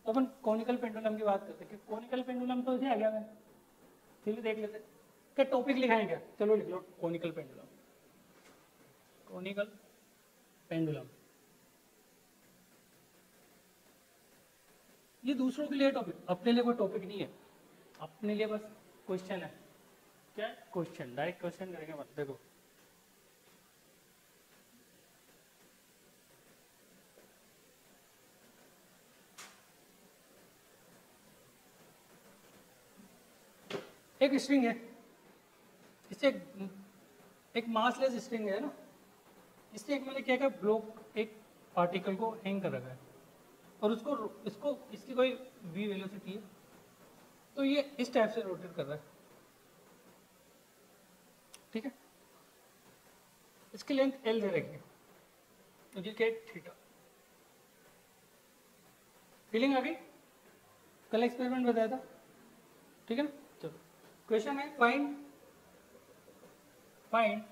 तो अपन conical pendulum की बात करते हैं कि कॉनिकल पेंडुलम तो इसे आ गया मैं, चलिए देख लेते क्या टॉपिक लिखाएं क्या, चलो लिख लो कॉनिकल पेंडुलम। कॉनिकल पेंडुलम ये दूसरों के लिए टॉपिक, अपने लिए कोई टॉपिक नहीं है, अपने लिए बस क्वेश्चन है। क्या क्वेश्चन, डायरेक्ट क्वेश्चन करेंगे मत। देखो एक स्ट्रिंग है, इससे एक मासलेस स्ट्रिंग है ना, इससे एक मैंने क्या किया, ब्लॉक एक पार्टिकल को हैंग कर रखा है और उसको इसको इसकी कोई v वेलोसिटी है, तो ये इस टाइप से रोटेट कर रहा है, ठीक है। इसकी लेंथ l दे रखी है, तो ये क्या है थीटा। फीलिंग आ गई, कल एक्सपेरिमेंट बताया था, ठीक है ना। चलो क्वेश्चन है find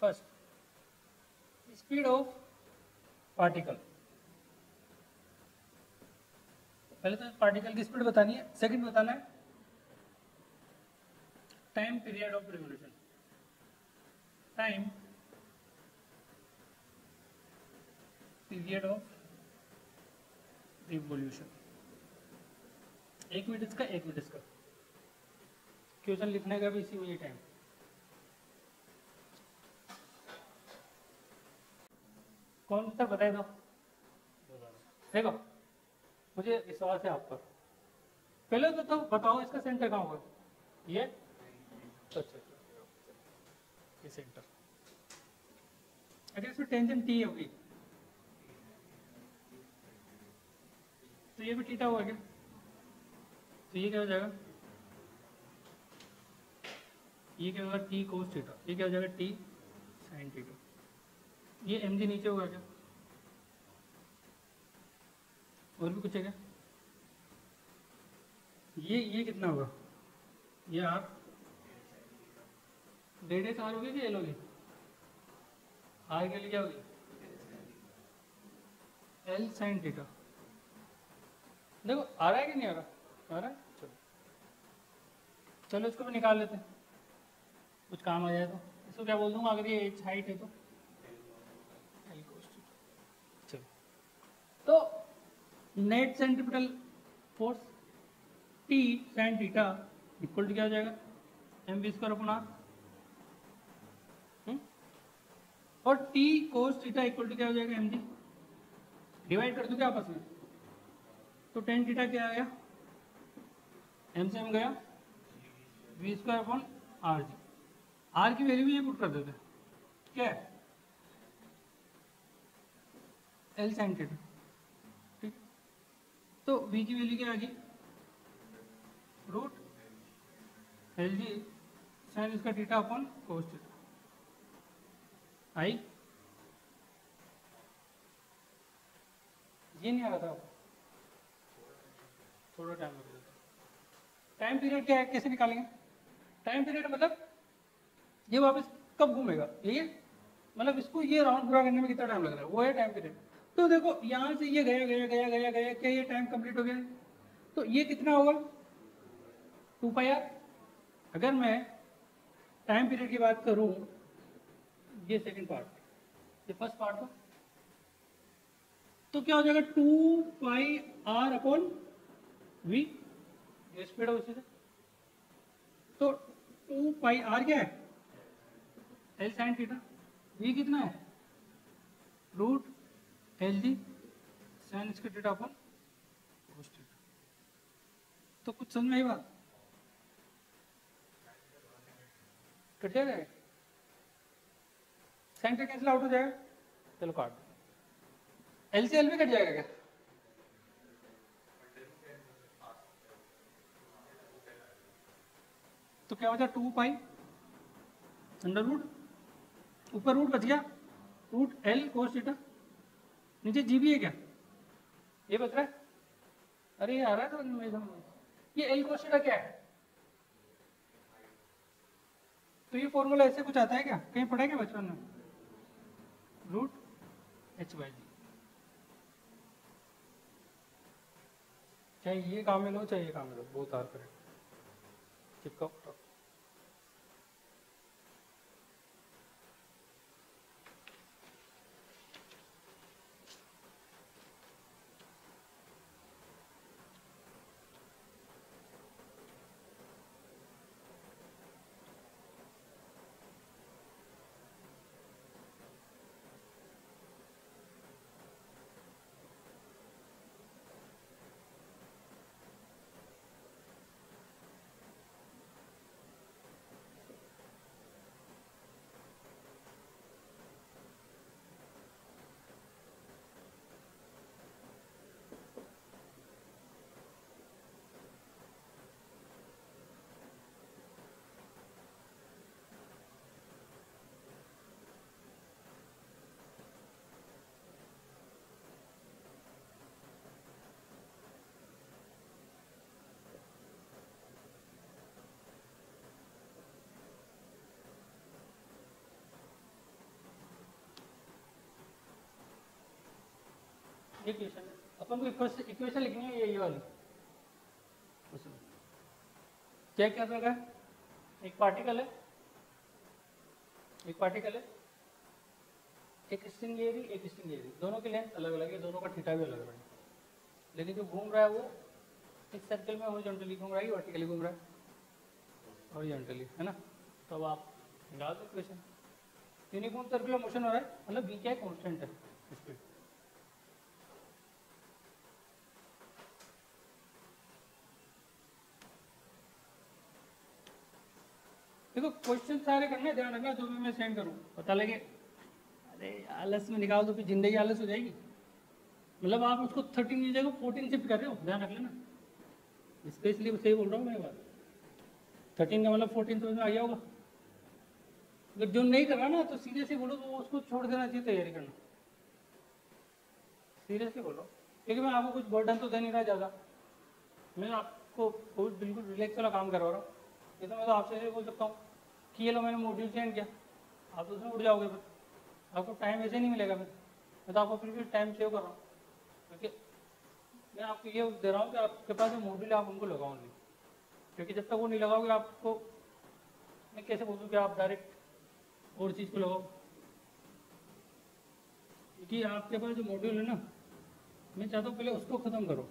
first speed of particle. पहले तो पार्टिकल की स्पीड बतानी है, सेकंड बताना है time period of revolution, time period of revolution. एक मिनट इसका, एक मिनट इसका, क्वेश्चन लिखने का भी इसी में टाइम। कौन सा बताए दो, देखो मुझे विश्वास है आप पर। पहले तो बताओ इसका सेंटर कहाँ होगा, ये अच्छा ये सेंटर। अगर इसमें टेंजेंट टी होगी तो ये भी थीटा होगा क्या, तो ये क्या हो जाएगा, ये क्या होगा टी कोस थीटा, ये क्या हो जाएगा टी साइन थीटा। ये एम जी नीचे होगा क्या, और भी कुछ है क्या, ये कितना होगा, ये आर डेढ़ एच आर होगी कि एल होगी, आर के लिए क्या होगी एल साइन थीटा। देखो आ रहा है कि नहीं आ रहा, आ रहा है। चलो चलो इसको भी निकाल लेते हैं, कुछ काम आ जाए तो। इसको क्या बोल दूंगा अगर ये एच हाइट है तो एल कोस थीटा। चलो तो net centripetal force T sine theta equal to क्या हो जाएगा M we square upon R, और T cos theta equal to क्या हो जाएगा एम जी, डिवाइड कर दूं क्या आपस में, तो टेन थीटा क्या आ गया, एम से एम गया वी स्क्वायर अपॉन आर जी। आर की वैल्यू भी ये पुट कर देते क्या है एल साइन थीटा, ठीक। तो वी की वैल्यू क्या आ गई रूट एल जी साइन इसका थीटा अपॉन कोस थीटा आई। ये नहीं आ रहा था, थोड़ा टाइम लगेगा। टाइम पीरियड क्या है, कैसे निकालेंगे टाइम पीरियड, मतलब ये वापस कब घूमेगा, ये मतलब इसको ये राउंड पूरा करने में कितना टाइम लग रहा है, वो है टाइम पीरियड। तो देखो यहाँ से ये गया गया गया गया गया, क्या ये टाइम कंप्लीट हो गया, तो ये कितना होगा 2πr। अगर मैं टाइम पीरियड की बात करूं, ये सेकंड पार्ट, ये फर्स्ट पार्ट का, तो क्या हो जाएगा 2πr अपॉन वी, ये स्पीड है उसी से। तो 2πr क्या है एल साइन थीटा, वी कितना है रूट एल जी साइन इसका थीटा अपॉन कोस थीटा। तो कुछ समझ में आई बात, कट जाएगा, साइन थीटा कैंसिल आउट हो जाएगा, चलो काट दो, एल से एल भी कट जाएगा क्या, तो क्या हो जाएगा 2π अंडर रूट, ऊपर रूट बच गया रूट एल कोस थीटा, नीचे जी भी है क्या, ये बच रहा है, अरे ये आ रहा है तो ये एल कोस थीटा क्या है, तो ये फॉर्मूला ऐसे कुछ आता है क्या, कहीं पढ़ा है क्या बचपन में, रूट एच बाई जी। चाहे ये काम में लो चाहे ये काम में लो, बहुत आर करेक्ट चिपकाओ। ये क्वेश्चन है, अपन को इक्वेशन लिखनी है ये वाली। चेक क्या कर रहा है, एक पार्टिकल है, एक स्ट्रिंग एरी, एक स्ट्रिंग एरी, दोनों की लेंथ अलग अलग है, दोनों का थीटा भी अलग अलग है, लेकिन जो घूम रहा है वो इस सर्कल में हॉरिजॉन्टली घूम रहा है, वर्टिकली घूम रहा है, हॉरिजॉन्टली, है ना। तो अब आप निकाल दो इक्वेशन। यूनिफॉर्म सर्कुलर मोशन हो रहा है, मतलब v क्या कांस्टेंट है स्पीड। देखो क्वेश्चन सारे करने, ध्यान रखना, जो भी मैं सेंड करूँ पता लगे अरे आलस में निकाल दो फिर जिंदगी आलस हो जाएगी। मतलब आप उसको 13 की जगह 14 शिफ्ट कर रहे हो, ध्यान रख लेना, स्पेशली सही बोल रहा हूँ मैं बात। 13 का मतलब 14 तो आ गया होगा। अगर जो नहीं कर रहा ना तो सीरियसली बोलो तो उसको छोड़ देना चाहिए, तैयारी करना, सीरियसली बोलो, क्योंकि मैं आपको कुछ बर्डन तो दे नहीं रहा ज़्यादा, मैं आपको बहुत बिल्कुल रिलैक्स वाला काम करवा रहा हूँ। ये तो मैं तो आपसे बोल सकता हूँ कि ये लो मैंने मॉड्यूल चेंज किया, आप तो उसमें उड़ जाओगे, फिर आपको टाइम ऐसे नहीं मिलेगा। फिर मैं तो आपको फिर भी टाइम सेव कर रहा हूँ, क्योंकि मैं आपको ये दे रहा हूँ कि आपके पास जो मॉड्यूल है आप उनको लगाओ नहीं, क्योंकि जब तक वो नहीं लगाओगे आपको मैं कैसे बोलूँ कि आप डायरेक्ट और चीज़ को लगाओ। क्योंकि आपके पास जो मॉड्यूल है ना, मैं चाहता हूँ पहले उसको ख़त्म करो,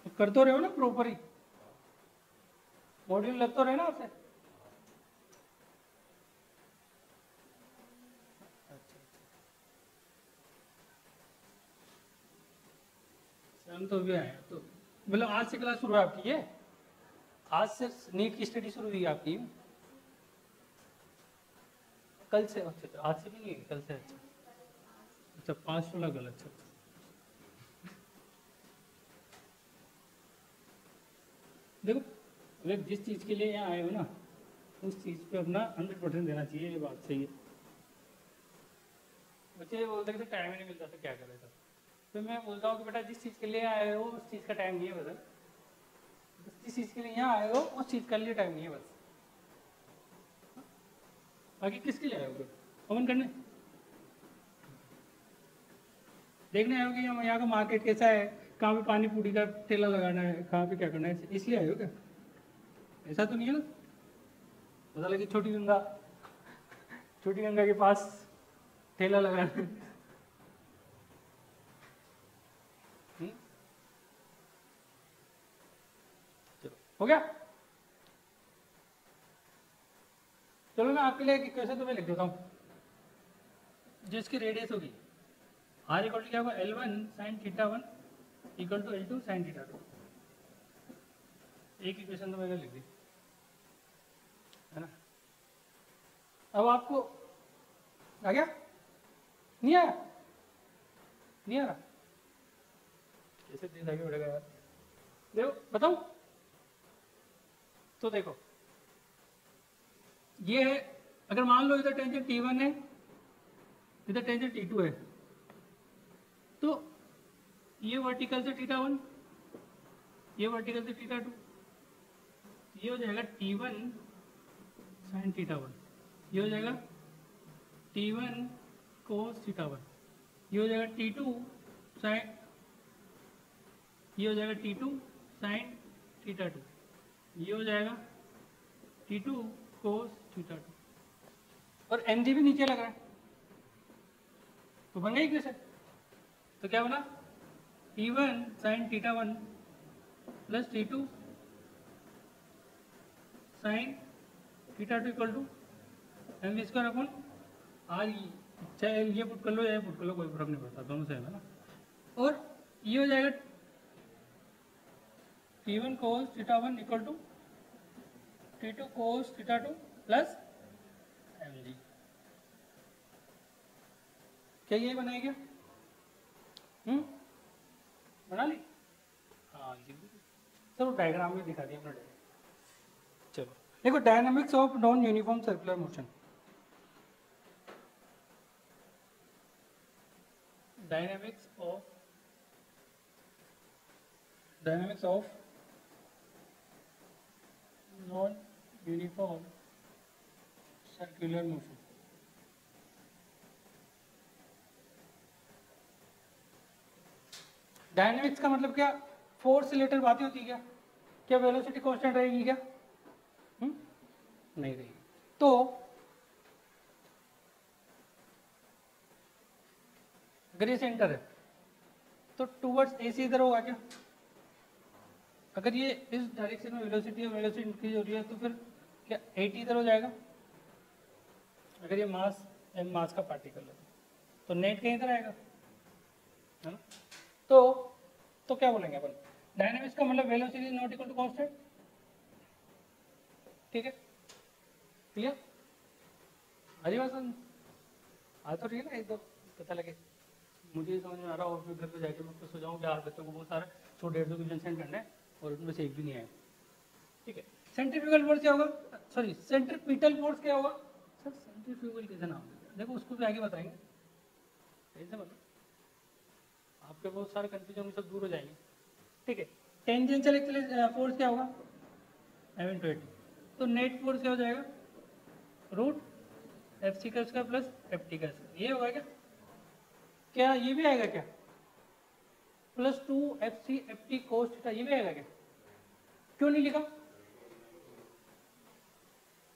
तो कर तो रहे हो ना प्रॉपर ही, मॉड्यूल लग तो रहे ना आपसे। हम तो भी आए तो मतलब आज से क्लास शुरू है आपकी, ये आज से नीट की स्टडी शुरू हुई है आपकी, कल से? अच्छा आज से भी नहीं, कल से। अच्छा अच्छा 5-16 कल, अच्छा। देखो अगर जिस चीज़ के लिए यहाँ आए हो ना उस चीज़ पे अपना 100% देना चाहिए, ये बात सही है। बच्चे ये बोलते कि टाइम ही नहीं मिलता तो क्या करें, तो मैं बोलता हूँ कि बेटा जिस चीज़ के लिए आए हो उस चीज़ का टाइम नहीं है बस, जिस चीज़ के लिए यहाँ आए हो उस चीज़ का लिए टाइम नहीं है बस, बाकी किसके लिए आए हो? अमन करने, देखने आए हो कि यहाँ का मार्केट कैसा है, कहाँ पे पानी पूरी का ठेला लगाना है, कहाँ पे क्या करना है, इसलिए आए हो क्या? ऐसा तो नहीं है ना, पता लगे छोटी गंगा के पास ठेला लगाना है। चलो हो गया, चलो मैं आपके लिए एक इक्वेशन तो मैं लिख देता हूँ जो इसकी रेडियस होगी आर इक्वल टू क्या होगा, L1 sine theta 1 equal to L2 sine theta 2। एक इक्वेशन तो मैंने लिख दी है ना। अब आपको आ गया, नहीं आया, नहीं आ रहा, कैसे दिन आगे बढ़ेगा यार। देखो बताऊं, तो देखो ये है, अगर मान लो इधर टेंजेंट T1 है, इधर टेंजेंट T2 है, तो ये वर्टिकल से θ1, ये वर्टिकल से θ2, ये हो जाएगा T1 साइन θ1, ये हो जाएगा T1 कोस θ1, ये हो जाएगा T2 साइन ये हो जाएगा T2 साइन थीटा 2, ये हो जाएगा T2 कोस थीटा 2, और mg भी नीचे लग रहा है, तो बन गई इक्वेशन। तो क्या बना, T1 sine theta 1 plus T2 sine theta 2 equal to m square upon r e, चाहे ये पुट कर लो या ये पुट कर लो, कोई फर्क नहीं पड़ता, दोनों सेम है ना। और ये हो जाएगा T1 cos theta 1 equal to T2 cos theta 2 plus mg। क्या ये बनाया क्या? बना ली? हाँ जी सर, वो डायग्राम में दिखा दिया हमने। चलो देखो, dynamics of non uniform circular motion. Dynamics of non uniform circular motion. Dynamics का मतलब क्या, फोर्स से रिलेटेड बातें होती है क्या? क्या वेलोसिटी कांस्टेंट रहेगी क्या? नहीं रहेगी। तो अगर ये सेंटर है तो टूवर्ड्स ए से इधर होगा क्या? अगर ये इस डायरेक्शन में वेलोसिटी इंक्रीज हो रही है तो फिर क्या 80 इधर हो जाएगा? अगर ये मास एम मास का पार्टिकल है तो नेट कहीं इधर आएगा, है ना? तो क्या बोलेंगे अपन, डायनामिक्स का मतलब velocity not equal to constant. ठीक है, क्लियर? अरे बात आ तो रही है ना, एकदम पता लगे मुझे समझ में आ रहा है। और फिर घर पे जाके मैं खुश हो जाऊँ कि आज बच्चों को बहुत सारा 100-150 क्वेश्चन सेंड करना है और उनमें से एक भी नहीं आया। ठीक है, सेंट्रीफ्यूगल फोर्स क्या होगा, सॉरी सेंट्रीपिटल फोर्स क्या होगा? सर सेंट्रीफ्यूगल कैसे नाम है, देखो उसको भी आगे बताएंगे कैसे, मतलब आपके बहुत सारे कंफ्यूजन सब दूर हो जाएंगे। ठीक है, टेंजेंशियल फोर्स क्या होगा, m/80। तो नेट फोर्स क्या हो जाएगा, रूट FC का स्क्वायर प्लस FT का स्क्वायर, ये होगा क्या? क्या ये भी आएगा क्या, plus 2FC FT cos theta, ये भी आएगा क्या? क्यों नहीं लिखा?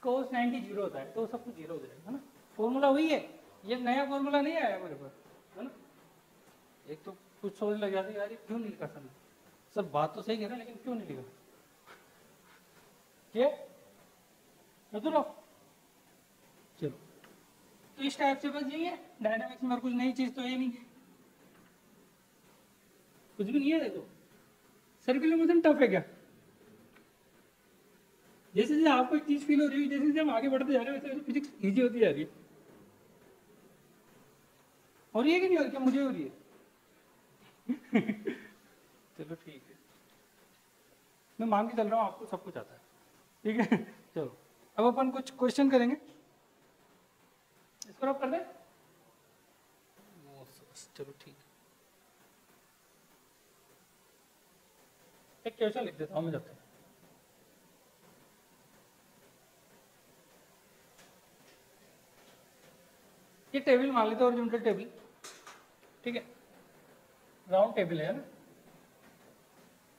कोस 90 जीरो होता है तो सब कुछ जीरो हो जाएगा, है ना? फॉर्मूला वही है, ये नया फॉर्मूला नहीं आया मेरे पास, है ना? एक तो कुछ सोच लग जाती है यार क्यों नहीं लिखा सर बात तो सही कह रहा है लेकिन क्यों नहीं लिखा, ये चलो तो इस टाइप से बस यही है डायनामिक्स में, और कुछ नई चीज तो है नहीं, कुछ भी नहीं है। देखो सर्कुलर मोशन टफ है क्या? जैसे जैसे आपको एक चीज फील हो रही है, जैसे जैसे हम आगे बढ़ते जा रहे हैं वैसे फिजिक्स इजी होती जा रही है। और ये कि नहीं, और क्या मुझे हो रही है? चलो ठीक है, मैं मान के चल रहा हूँ आपको सब कुछ आता है। ठीक है चलो अब अपन कुछ क्वेश्चन करेंगे, इसको आप कर दें। चलो ठीक है, एक क्वेश्चन लिख देता हूँ मैं जब तक। ये टेबल मान लेते हैं, हॉरिजॉन्टल टेबल। ठीक है, राउंड टेबल है ना,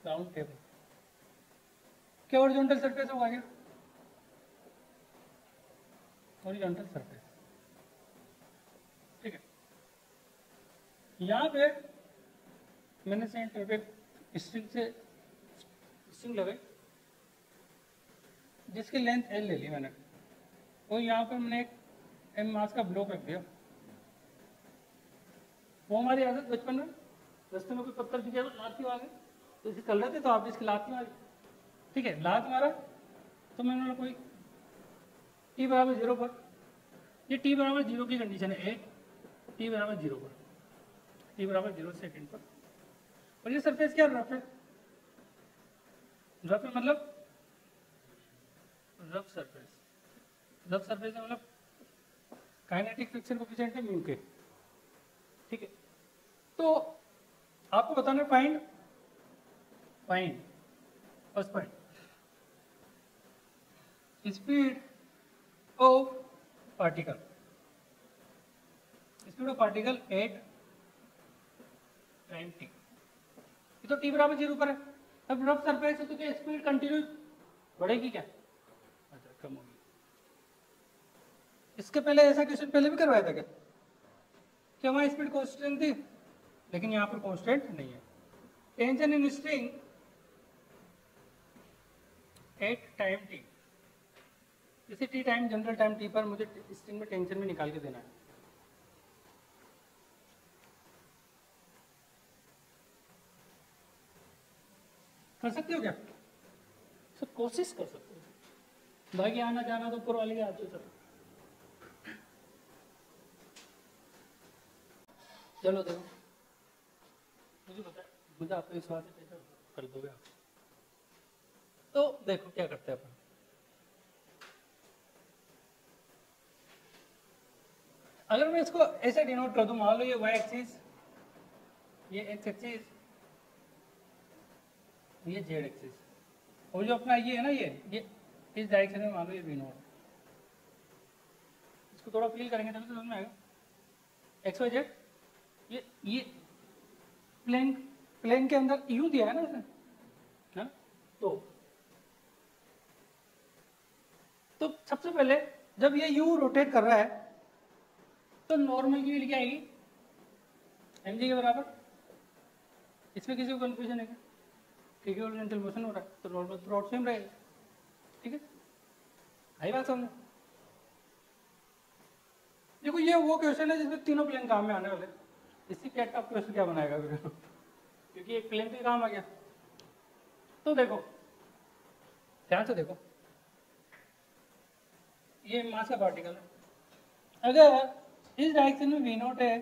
राउंड टेबल। क्या हॉरिजॉन्टल सरफेस होगा क्या? Horizontal surface. ठीक है, यहाँ पे मैंने सेंटर पे स्ट्रिंग लगाई जिसकी लेंथ L ले ली मैंने, और यहाँ पे मैंने एक M मास का ब्लॉक रख दिया। वो हमारी आदत बचपन में रास्ते में कोई पत्थर दिखे तो लात मार तो इसे चल रहे थे तो आप इसकी लात मारी। ठीक है, लात मारा तो मैंने कोई t बराबर 0 पर, ये t बराबर 0 की कंडीशन है, t बराबर 0 पर, t बराबर 0 सेकेंड पर। और ये सरफेस क्या रफ है, रफ है मतलब रफ सरफेस, रफ सरफेस है मतलब काइनेटिक फ्रिक्शन कोएफिशिएंट है म्यू के। ठीक है, तो आपको बताना find first point speed of particle, speed of particle at time t, तो टी बराबर 0 पर है। अब रफ सरफेस है तो क्या स्पीड कंटिन्यू बढ़ेगी क्या? अच्छा कम होगी। इसके पहले ऐसा क्वेश्चन पहले भी करवाया था क्या कि हमारी स्पीड कांस्टेंट थी, लेकिन यहाँ पर कांस्टेंट नहीं है। Tension in string at time T, इसी T time general time T पर मुझे स्ट्रिंग में टेंशन में निकाल के देना है। कर सकते हो क्या? सर कोशिश कर सकते हो, बाकी आना जाना तो ऊपर वाले के हाथ में सर। चलो देखो, मुझे पता है, मुझे आपको विश्वास है, कैसे कर दोगे आप। तो देखो क्या करते हैं अपन। अगर मैं इसको ऐसे डिनोट कर दूं, मान लो ये y एक्सिस, ये x एक्सिस, ये z एक्सिस, और जो अपना ये है ना, ये इस डायरेक्शन में मान लो ये v नॉट। इसको थोड़ा फिल करेंगे तभी तो समझ में आएगा। एक्स वाई जेड, ये प्लेन के अंदर यू दिया है ना इसने, है ना? तो सबसे पहले जब ये यू रोटेट कर रहा है तो नॉर्मल की वैल्यू क्या आएगी? mg के बराबर। इसमें किसी को कंफ्यूजन है क्या? क्योंकि ओरिएंटल मोशन हो रहा है तो नॉर्मल थ्रू आउट सेम रहेगा। ठीक है, आई बात समझ। देखो ये वो क्वेश्चन है जिसमें तीनों प्लेन काम में आने वाले। इससे क्या टफ क्वेश्चन क्या बनाएगा फिर क्योंकि एक प्लेन पे काम आ गया। तो देखो ध्यान से देखो, ये मास का पार्टिकल है, अगर इस डायरेक्शन में वी नॉट है,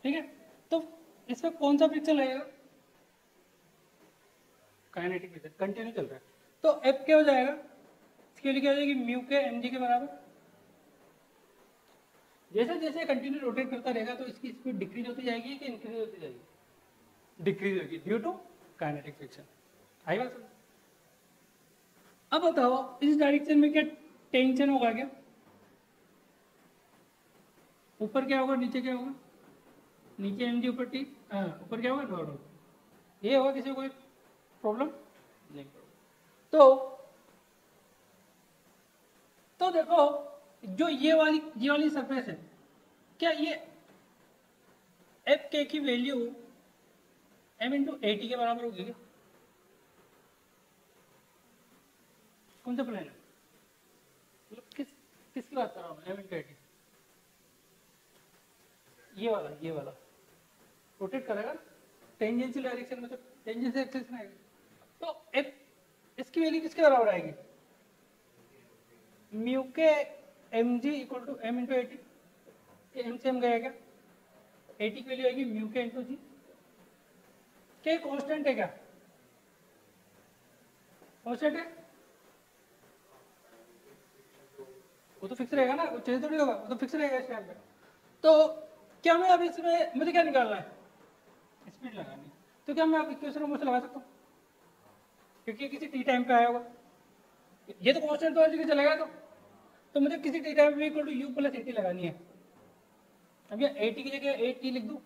ठीक है, तो इसमें कौन सा फ्रिक्शन लगेगा? काइनेटिक फ्रिक्शन, कंटिन्यू चल रहा है। तो एफ क्या हो जाएगा? इसके लिए क्या हो जाएगी? म्यू के एम जी के बराबर। जैसे जैसे कंटिन्यू रोटेट करता रहेगा तो इसकी स्पीड डिक्रीज होती जाएगी कि इंक्रीज होती जाएगी? डिक्रीज होगी ड्यू टू काइनेटिक फ्रिक्शन। आई बात समझ? अब बताओ इस डायरेक्शन में क्या टेंशन होगा क्या? ऊपर क्या होगा, नीचे क्या होगा? नीचे एम जी, ऊपर टी, ऊपर क्या होगा? नॉर्मल। ये होगा, किसी को कोई प्रॉब्लम नहीं। तो देखो जो ये वाली सरफेस है, क्या ये एफ के की value m into a t के बराबर होगी क्या? कौन सा प्लेन है? मतलब किसकी बात कर रहा हूँ? एम इंटू ए टी, ये वाला रोटेट करेगा टेंजेंशियल डायरेक्शन में, तो टेंजेंशियल एक्सिस में आएगा। तो एफ इसकी वैल्यू किसके बराबर आएगी? Mu k m g equal to M into a t. M से एम गया क्या? ए टी की वैल्यू आएगी म्यू के इंटू जी। क्या कांस्टेंट है क्या? कांस्टेंट है, वो तो फिक्स रहेगा ना, वो चेंज थोड़ी होगा, वो तो फिक्स रहेगा इस टाइम पे। तो क्या मैं अब इसमें मुझे क्या निकालना है? स्पीड लगानी। तो क्या मैं अब इक्वेशन में लगा सकता हूँ? क्योंकि किसी टी टाइम पे आया होगा, ये तो कांस्टेंट तो हर जगह चलेगा। तो मुझे किसी टी टाइम पे equal to u plus a t लगानी है। अब ये ए टी की जगह ए टी लिख दूँ,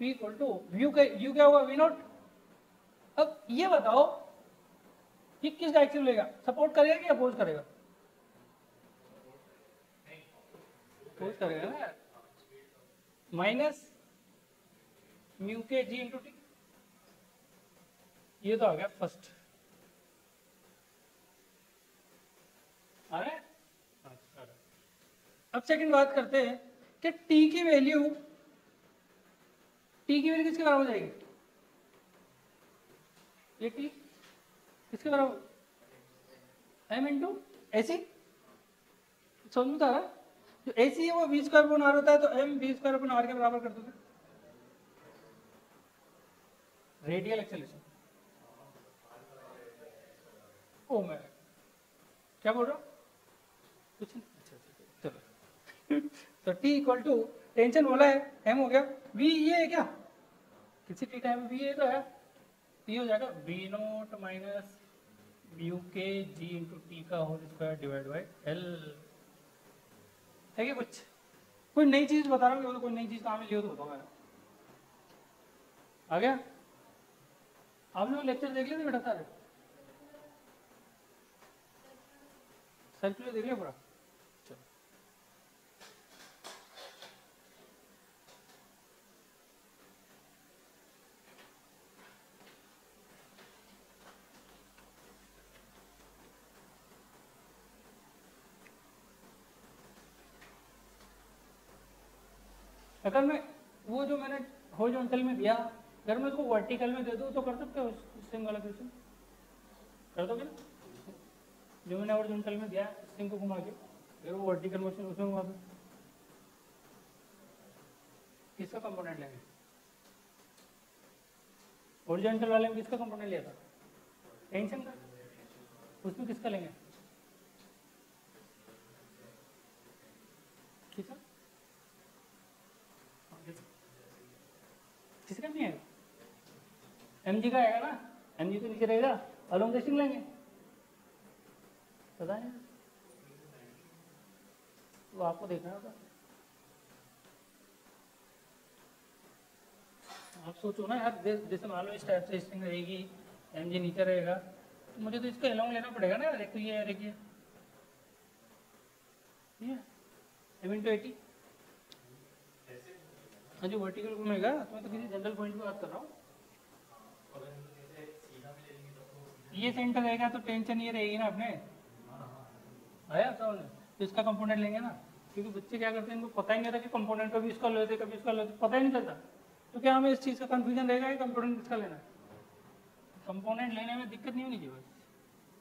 पी इक्वल टू यू क्या होगा? V not. अब ये बताओ कि किस डायरेक्शन में लेगा? सपोर्ट करेगा कि अपोज करेगा? अपोज करेगा ना, minus mu k g into t. ये तो आ गया फर्स्ट। आ रहा है? अब सेकंड बात करते हैं कि टी की वैल्यू किसके बराबर हो जाएगी? ये टी किसके बराबर? एम इंटू ए सी। समझ में आ रहा है? जो ए सी है वो वी स्क्वायर अपन आर होता है, तो m we square upon r के बराबर कर दोगे। Radial acceleration. ओ मैं क्या बोल रहा हूँ? कुछ नहीं। अच्छा चलो तो टी इक्वल टू टेंशन बोला है, एम हो गया, वी ये है क्या? किसी टी टाइम वी ये तो है, ये हो जाएगा we not minus mu k g into t का whole square divide by l. है क्या कुछ? कोई नई चीज बता रहा हूँ, कोई नई चीज कहाँ में लियो तो बताओ। आ गया? आप लोग लेक्चर देख लेते बेटा सारे? सर्कुलर देख लिया पूरा? चलो। अगर मैं वो जो मैंने हॉरिजॉन्टल में दिया, अगर मैं उसको वर्टिकल में दे दूँ तो कर सकते हो स्ट्रिंग वाला क्वेश्चन? कर दोगे ना? जो मैंने हॉरिजॉन्टल में दिया स्ट्रिंग को घुमा के, अगर वो वर्टिकल मोशन उसमें घुमा दो, किसका कंपोनेंट लेंगे? हॉरिजॉन्टल वाले में किसका कंपोनेंट लिया था? टेंशन का। उसमें किसका लेंगे? किसका? किसका नहीं आएगा? mg का आएगा ना? mg तो नीचे रहेगा, अलोंग द स्ट्रिंग लेंगे। पता नहीं, वो आपको देखना होगा। आप सोचो ना यार, जैसे मान लो इस टाइप से स्ट्रिंग रहेगी, mg नीचे रहेगा, तो मुझे तो इसका अलोंग लेना पड़ेगा ना यार। एक तो ये है, देखिए m/80। हाँ जी, वर्टिकल घूमेगा। तो मैं तो किसी जनरल पॉइंट की बात कर रहा हूँ। ये सेंटर रहेगा तो टेंशन ये रहेगी ना अपने। आया समझ? तो इसका कंपोनेंट लेंगे ना, क्योंकि बच्चे क्या करते हैं, इनको पता ही नहीं रहता कि कंपोनेंट कभी इसका लेते कभी इसका लेते, पता ही नहीं चलता। तो क्या हमें इस चीज़ का कंफ्यूजन रहेगा कि कंपोनेंट किसका लेना है? कंपोनेंट लेने में दिक्कत नहीं होनी चाहिए बस,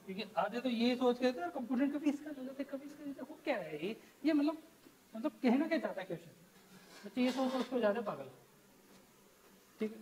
क्योंकि आधे तो ये सोच के कंपोनेंट कभी इसका ले लेते कभी इसका लेते। वो क्या है ये मतलब कहना क्या चाहता है क्वेश्चन? बच्चे ये सोच को ज़्यादा पागल। ठीक है,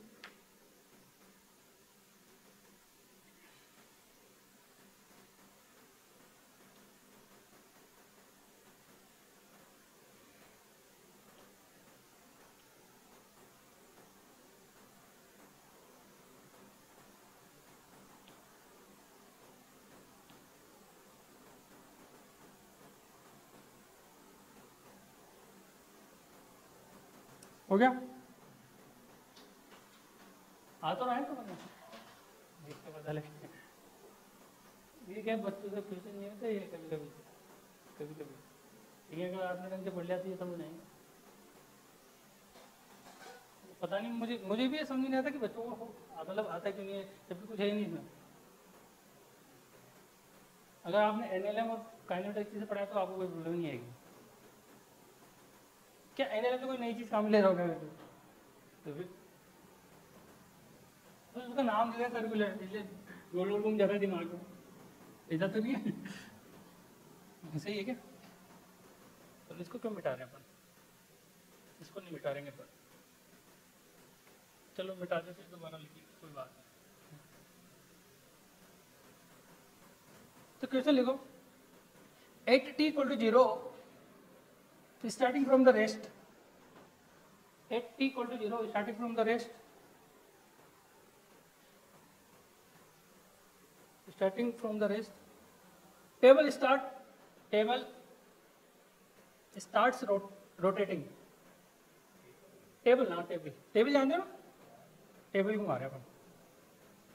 हो गया? आ तो रहा है तो मैंने देख के बता लेंगे। ये क्या बच्चों से क्वेश्चन नहीं होता, ये कभी कभी ये अगर आपने ढंग से पढ़ लिया तो ये समझ नहीं। पता नहीं, मुझे भी ये समझ नहीं आता कि बच्चों को मतलब आता क्यों नहीं है, जबकि कुछ है ही नहीं इसमें। अगर आपने एनएलएम और काइनेमेटिक्स से पढ़ा तो आपको कोई प्रॉब्लम नहीं आएगी। क्या एनएलएम में कोई नई चीज़ काम ले रहा होगा? तो फिर तो उसका नाम दे दिया सर्कुलर, इसलिए गोल गोल घूम जाता है दिमाग में। ऐसा तो नहीं है? सही है क्या? तो इसको क्यों मिटा रहे हैं अपन? इसको नहीं मिटा रहेंगे अपन, चलो मिटा दे फिर दोबारा लिखिए, कोई बात नहीं। तो क्वेश्चन लिखो, at t equal to 0 starting from the rest, at t equal to 0 starting from the rest, starting from the rest, table starts rotating, table जानते हो ना? टेबल घुमा रहे अपन,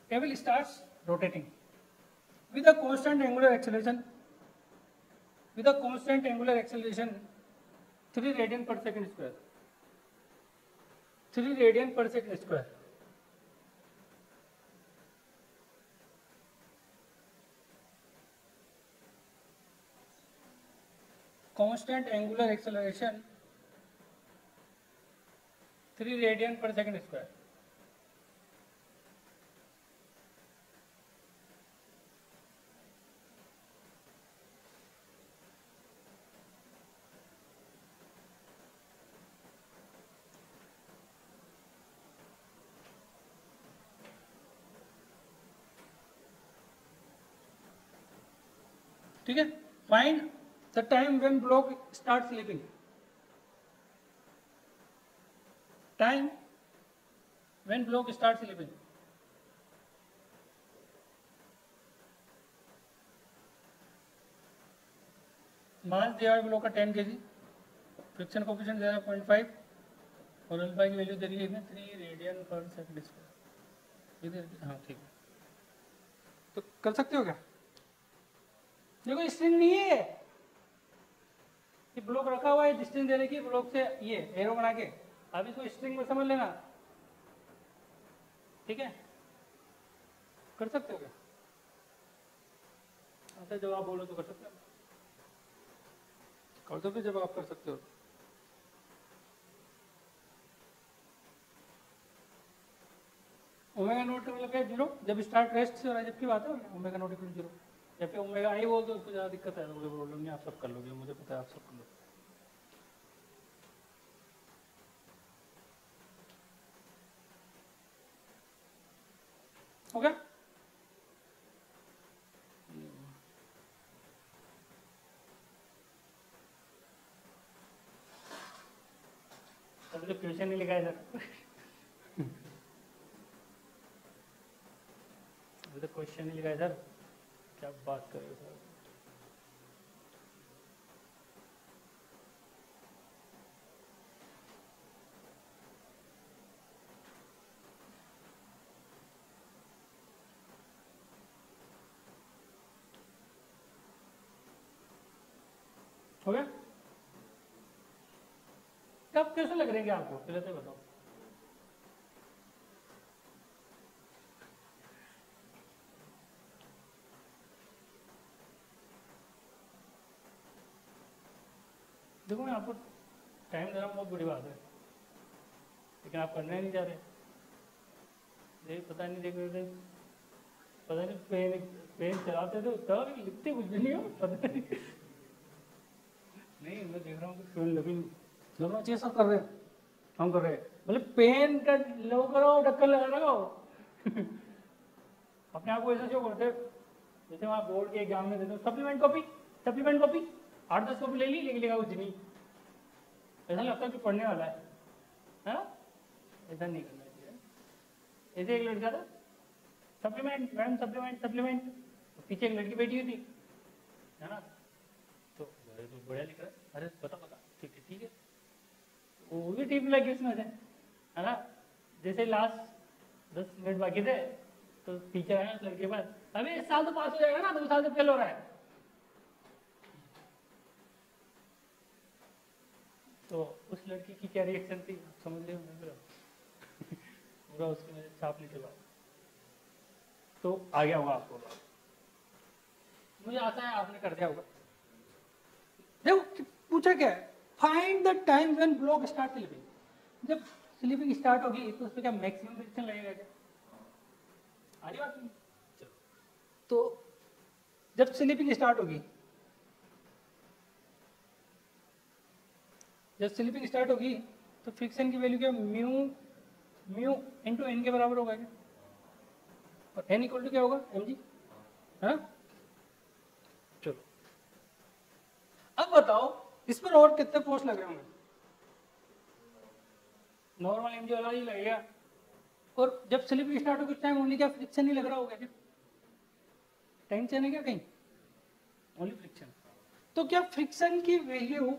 table starts rotating with a constant angular acceleration 3 radian per second square, 3 radian per second square। constant angular acceleration 3 radian per second square। ठीक है, find the time when block start slipping, time when block start slipping. Mass दिया है block का 10 kg, friction coefficient दिया है 0.5, और alpha की value दे रही है 3 रेडियन पर सेकंड स्क्वायर इधर। हाँ ठीक है, तो कर सकते हो क्या? देखो स्ट्रिंग नहीं है ये ब्लॉक रखा हुआ है डिस्टेंस देने की, ब्लॉक से ये एरो बना के, अब इसको स्ट्रिंग में समझ लेना, ठीक है? कर सकते हो क्या? अच्छा जवाब बोलो तो कर सकते हो, कर दो फिर जब आप कर सकते हो। ओमेगा नोट मतलब क्या? 0 जब स्टार्ट रेस्ट से हो रहा है जबकि बात है, ओमेगा नोट इक्वल 0, या फिर ओमेगा आई बोल दो, उसको ज़्यादा दिक्कत है, कोई प्रॉब्लम नहीं, आप सब कर लोगे, मुझे पता है आप सब कर लोगे। हो गया? अभी तो क्वेश्चन नहीं लिखा है सर। अभी तो क्वेश्चन नहीं लिखा है सर, क्या बात कर रहे हो सर? हो गया? कब कैसे लग रहे हैं आपको पहले तो बताओ। देखो मैं आपको टाइम दे रहा हूँ, बहुत बड़ी बात है, लेकिन आप करने नहीं जा रहे। देख पता नहीं, देख रहे थे, पता नहीं पेन पेन चलाते थे तब लिखते कुछ नहीं हो, पता नहीं। नहीं मैं देख रहा हूँ कि पेन लग रहा चाहिए, सब कर रहे हैं, हम कर रहे हैं, मतलब पेन का लो करो, ढक्कन लगा लगाओ। अपने आप को ऐसा शो करते, जैसे वहाँ बोर्ड के एग्जाम में देते supplement copy, supplement copy 8-10 copy ले ली, लेकिन लिखा कुछ नहीं, ऐसा लगता है कि पढ़ने वाला है। हाँ ऐसा नहीं करना चाहिए। ऐसे एक लड़का था, सप्लीमेंट मैडम सप्लीमेंट सप्लीमेंट, पीछे एक लड़की बैठी हुई थी, है ना, तो बढ़िया लिख रहा है, अरे पता पता ठीक है ठीक है, वो भी टिप लगी उसमें से, है ना। जैसे लास्ट 10 मिनट बाकी थे तो टीचर आया उस लड़के के पास, अभी इस साल तो पास हो जाएगा ना, 2 साल से फेल हो रहा है। तो उस लड़की की क्या रिएक्शन थी समझ रहे हो? पूरा उसके में छाप लिखे बाद तो आ गया होगा आपको, मुझे आता है आपने कर दिया होगा। देखो पूछा क्या है, find the time when block start sleeping. जब स्लीपिंग स्टार्ट होगी तो उसमें क्या मैक्सिमम फ्रिक्शन लगेगा क्या? आ रही बात नहीं? चलो, तो जब स्लीपिंग स्टार्ट होगी, जब स्लीपिंग स्टार्ट होगी तो फ्रिक्शन की वैल्यू क्या, म्यू म्यू इंटू एन के बराबर होगा क्या? और एन इक्वल टू क्या होगा, एम जी, है ना। चलो अब बताओ इस पर और कितने फोर्स लग रहे होंगे? नॉर्मल एम जी वाला ही लगेगा। और जब स्लिपिंग स्टार्ट होगी उस टाइम ओनली क्या फ्रिक्शन ही लग रहा होगा क्या? टेंशन है क्या कहीं? Only friction. तो क्या फ्रिक्शन की वैल्यू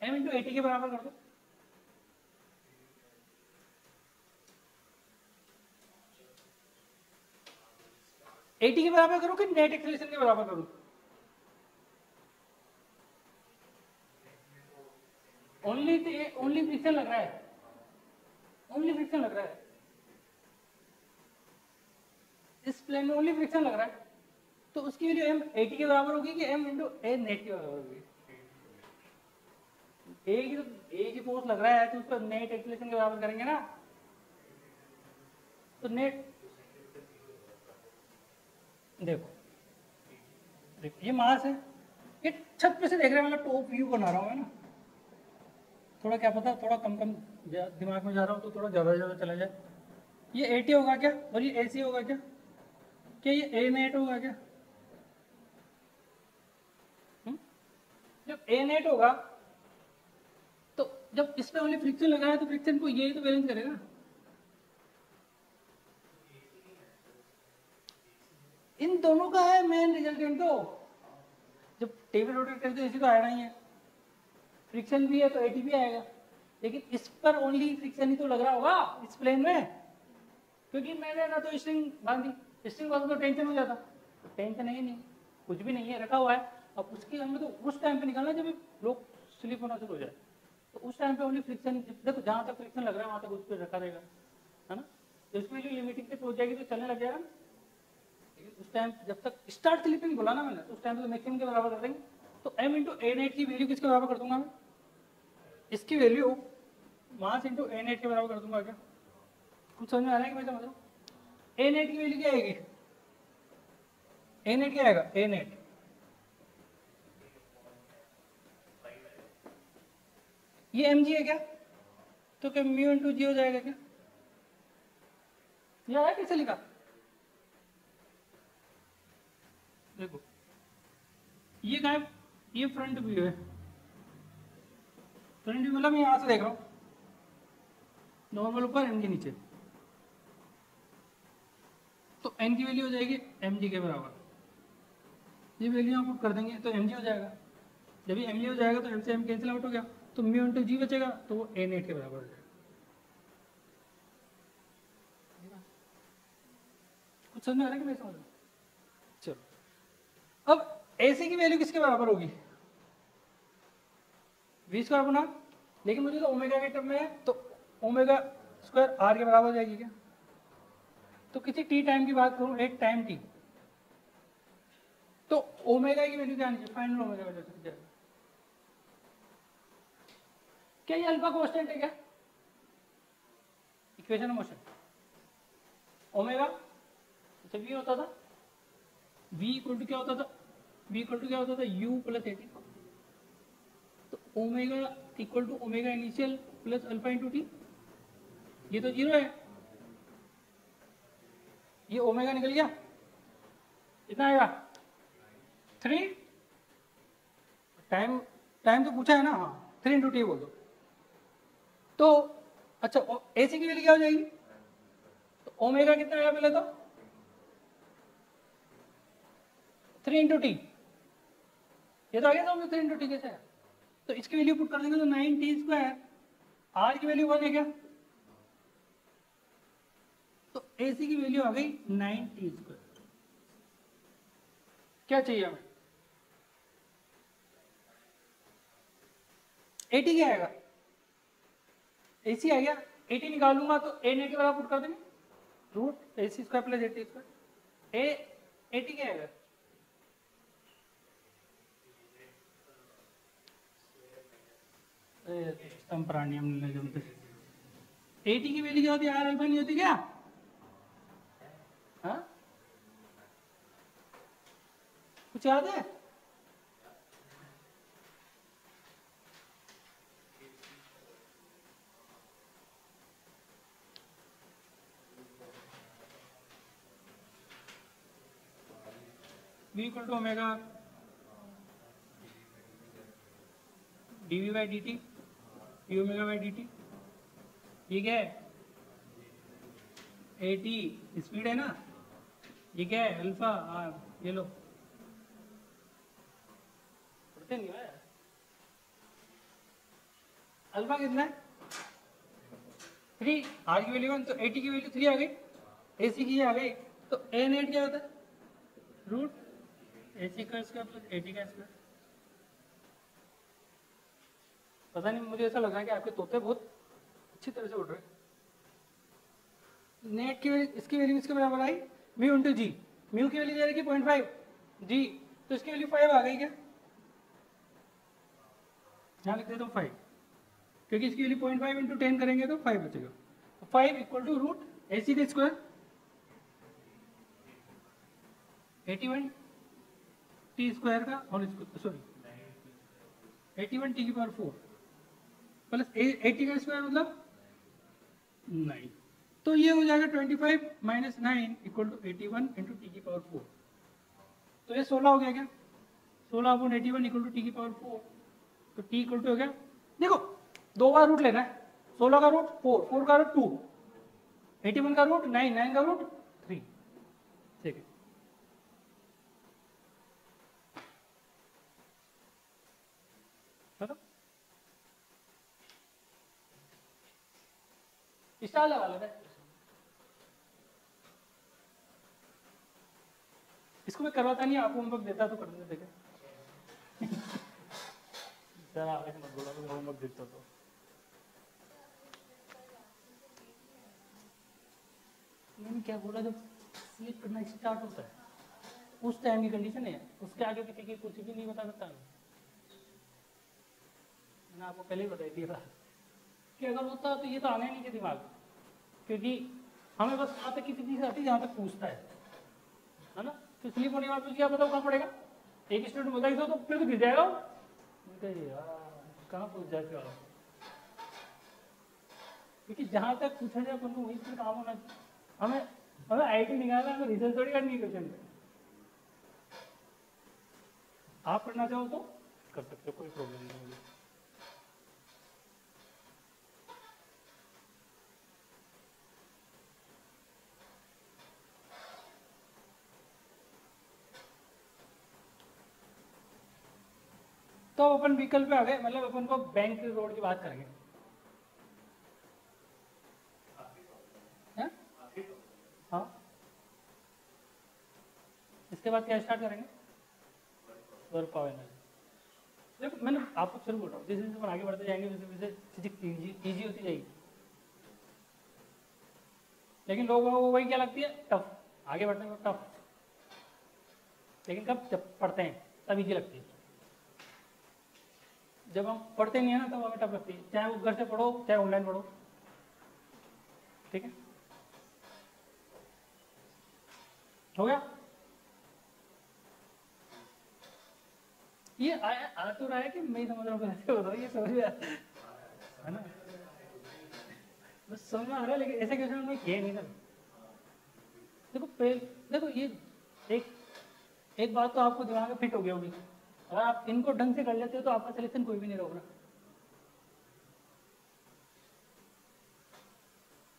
एम इंटू एटी के बराबर कर दो। एटी के बराबर करो कि नेट एक्सेलरेशन के बराबर करो? ओनली फ्रिक्शन लग रहा है, ओनली फ्रिक्शन लग रहा है, इस प्लेन में ओनली फ्रिक्शन लग रहा है, तो उसकी वैल्यू एम एटी के बराबर होगी कि एम इंटू ए नेट के बराबर होगी? एक ही फोर्स लग रहा है तो उसको नेट एक्सेलरेशन के बराबर करेंगे ना। तो नेट देखो, देखो ये मास है, ये छत पे से देख रहे हैं, मतलब टॉप व्यू बना रहा हूँ है ना, थोड़ा क्या पता थोड़ा कम कम दिमाग में जा रहा हूँ तो थोड़ा ज़्यादा चला जाए। ये एटी होगा क्या और ये एसी होगा क्या? क्या ये ए नेट होगा क्या? जब ए नेट होगा तो जब इस पे ओनली फ्रिक्शन लगा है तो फ्रिक्शन को ये तो बैलेंस करेगा। इन दोनों का है मेन रिजल्टेंट, तो जब टेबल रोटेट करते हैं इसी तो आना ही है, फ्रिक्शन भी है तो एटी भी आएगा, लेकिन इस पर ओनली फ्रिक्शन ही तो लग रहा होगा इस प्लेन में, क्योंकि मैंने ना तो स्ट्रिंग बांधी, स्ट्रिंग बांधो तो टेंशन हो जाता, टेंशन है ही नहीं, कुछ भी नहीं है, रखा हुआ है। अब उसकी हमें तो उस टाइम पे निकालना जब ब्लॉक स्लिप होना शुरू हो जाए, तो उस टाइम पे ओनली फ्रिक्शन, देखो जहाँ तक फ्रिक्शन लग रहा है वहाँ तक उस पर रखा रहेगा, है ना। तो इसमें जो लिमिटिंग पे पहुंच जाएगी तो चलने लग जाएगा, लेकिन उस टाइम जब तक स्टार्ट स्लिपिंग बोला ना मैंने, तो उस टाइम तो मैक्सिमम के बराबर कर देंगे। तो m इंटू ए नेट की वैल्यू किसके बराबर कर दूंगा मैं, इसकी वैल्यू मास इंटू ए नेट के बराबर कर दूंगा। क्या कुछ समझ में आ रहा है कि मैं समझ रहा हूँ? ए नेट की वैल्यू क्या आएगी, ए नेट क्या आएगा, ए नेट ये एम जी है क्या, तो क्या म्यू इंटू जी हो जाएगा क्या, ये आया कैसे लिखा, देखो ये क्या है, ये फ्रंट व्यू है, फ्रंट व्यू मतलब मैं यहाँ से देख रहा हूँ, नॉर्मल ऊपर एम जी नीचे, तो एन की वैल्यू हो जाएगी एम जी के बराबर, ये वैल्यू आप कर देंगे तो एम जी हो जाएगा, जब ये एम जी हो जाएगा तो एम से एम कैंसिल आउट हो गया, तो म्यू इंटू जी बचेगा, तो वो ए नेट के बराबर हो जाएगा। कुछ समझ में आ रहा है कि नहीं समझ रहा? चलो अब एसी की वैल्यू किसके बराबर होगी, वी स्क्वायर गुना, लेकिन मुझे तो ओमेगा के टर्म में है, तो ओमेगा स्क्वायर आर के बराबर हो जाएगी क्या, तो किसी टी टाइम की बात करूं, एक टाइम टी, तो ओमेगा की वैल्यू क्या आनी चाहिए, फाइनल ओमेगा वैल्यू क्या, क्या ये अल्फा कांस्टेंट है क्या, इक्वेशन ऑफ मोशन ओमेगा, अच्छा वी होता था, वी इक्वल टू क्या होता था, वी इक्वल टू क्या होता था, यू प्लस एटी, तो omega equal to omega initial plus alpha into t, ये तो जीरो है, ये ओमेगा निकल गया, कितना आएगा 3, टाइम टाइम तो पूछा है ना, हाँ 3 इंटू टी बोल दो, तो अच्छा एसी की वैल्यू क्या हो जाएगी, तो ओमेगा कितना आएगा पहले तो 3 इंटू टी, ये तो आ गया था 3 इंटू टी कैसे है, तो इसकी वैल्यू पुट कर देंगे तो 9 टी स्क्वायर, आर की वैल्यू 1 है क्या, तो एसी की वैल्यू आ गई 9 टी स्क्वायर। क्या चाहिए हमें, एटी क्या आएगा, एसी आ गया, एटी निकालूंगा तो ए नेट के बराबर पुट कर देंगे, root AC square plus AT square, A AT क्या आएगा, एटी की वैल्यू क्या होती है, आर अल्फा नहीं होती क्या, हाँ कुछ याद है, v equal to omega dv by dt, d omega by dt, ठीक है, at स्पीड है ना, ये क्या है अल्फा, ये लो पढ़ते नहीं है, अल्फा कितना है 3, आर की वैल्यू 1, तो एटी की वैल्यू 3 आ गई, एसी की आ गई, तो ए नेट क्या होता है, रूट एसी का स्क्वायर प्लस एटी का स्क्वायर। पता नहीं मुझे ऐसा लग रहा है कि आपके तोते बहुत अच्छी तरह से उड़ रहे हैं। नेट की वैल्यू, इसकी वैल्यू इसके बराबर आई म्यू इंटू जी, म्यू की वैल्यू दे रखी 0.5 जी, तो इसकी वैल्यू 5 आ गई क्या, यहाँ लिख देता हूँ 5, क्योंकि इसकी वैल्यू 0.5 इंटू 10 करेंगे तो 5 बचेगा, तो 5 इक्वल टू रूट एसी का स्क्वायर 81 टी स्क्वायर का होल स्क्वायर, सॉरी 81 टी की पावर 4 प्लस 80 का स्क्वायर मतलब 9, तो ये हो जाएगा 25 minus 9 equal to 81 into t की पावर 4, तो ये 16 हो गया क्या, 16 अपॉन 81 इक्वल टू टी की पावर 4, तो टी इक्वल टू हो गया, देखो 2 बार रूट लेना है, 16 का रूट 4, 4 का रूट 2, 81 का रूट 9, 9 का रूट 3, ठीक है। स्टार लगा लेते हैं। इसको मैं करवाता नहीं, आपको होमवर्क देता तो कर देते देखे। सर आप ऐसे मत बोला, तो होमवर्क देता तो मैंने क्या बोला, जब स्लीप करना स्टार्ट होता है उस टाइम की कंडीशन है, उसके आगे किसी की कुछ भी नहीं बता सकता। मैंने आपको पहले ही बता दिया था कि अगर होता तो ये तो आना ही नहीं के दिमाग, क्योंकि हमें बस यहाँ तक किसी चीज आती है जहाँ तक पूछता है ना। तो स्लीप होने के बाद क्या बताओ कहाँ पड़ेगा। एक स्टूडेंट बोलता है तो फिर तो गिर जाएगा, कहाँ पूछ जाते हो आप, क्योंकि जहाँ तक पूछा जाए अपन को वहीं पर काम होना चाहिए। हमें हमें आईटी निकालना, हमें रिसर्च थोड़ी करनी है क्वेश्चन पे। आप करना चाहो तो कर सकते हो, कोई प्रॉब्लम नहीं होगी। तो अपन व्हीकल पे आ गए, मतलब अपन को बैंक रोड की बात करेंगे। हाँ, इसके बाद क्या स्टार्ट करेंगे, वर्क पावर एनर्जी। देखो मैंने आपको शुरू बोल रहा हूँ, जैसे जैसे अपन आगे बढ़ते जाएंगे वैसे वैसे फिजिक्स ईजी होती जाएगी, लेकिन लोगों को वही क्या लगती है, टफ। आगे बढ़ने में टफ, लेकिन कब जब पढ़ते हैं तब ईजी लगती है। जब हम पढ़ते नहीं है ना तब हमें टफ लगती है, चाहे वो घर से पढ़ो चाहे ऑनलाइन पढ़ो। ठीक है, हो गया। ये आ तो रहा है कि मैं ही समझ रहा हूँ, कैसे बताओ, ये समझ में है ना, बस समझ में आ रहा है, लेकिन ऐसे क्वेश्चन में किए नहीं ना। देखो देखो ये एक एक बात तो आपको दिमाग में फिट हो गया होगी, अगर आप इनको ढंग से कर लेते हो तो आपका सिलेक्शन कोई भी नहीं रोक रहा।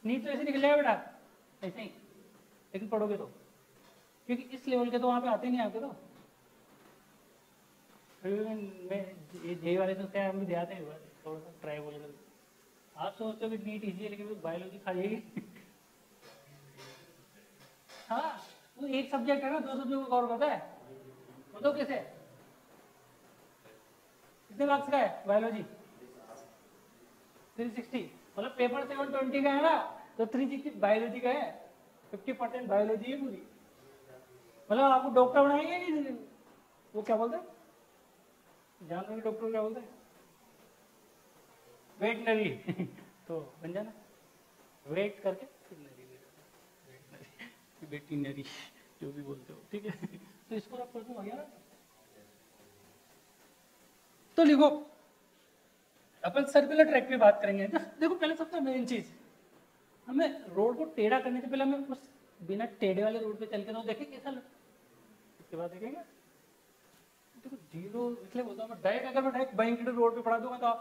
नीट तो ऐसे निकल जाएगा बेटा, ऐसे ही, लेकिन पढ़ोगे तो, क्योंकि इस लेवल के तो वहाँ पे आते नहीं आपके तो। मैं ये जे वाले तो क्या हम भी देते हैं थोड़ा सा ट्राई बोल कर। आप सोचते हो कि नीट इजी है लेकिन बायोलॉजी खा जाएगी। हाँ, वो एक सब्जेक्ट है ना, 2 सब्जेक्ट को कवर करता है, बताओ कैसे, कितने मार्क्स का है बायोलॉजी, 360, मतलब पेपर 720 का है ना, तो 360 बायोलॉजी का है, 50% बायोलॉजी है पूरी। मतलब आपको डॉक्टर बनाएंगे कि वो क्या बोलते हैं, जानवर डॉक्टर क्या बोलते हैं, वेटनरी। तो बन जाना, वेट करके वेटनरी जो भी बोलते हो, ठीक है। तो इसको आप पढ़ना हो गया ना। तो लिखो, अपन सर्कुलर ट्रैक पे बात करेंगे ना। देखो पहले सबसे मेन चीज, हमें रोड को टेढ़ा करने से पहले हमें उस बिना टेढ़े वाले रोड पे चल के तो देखें कैसा इसके बाद देखेंगे। देखो जीरो इसलिए बोलता हूँ, मैं डायरेक्ट अगर मैं डायरेक्ट बैंक रोड पे पढ़ा दूंगा तो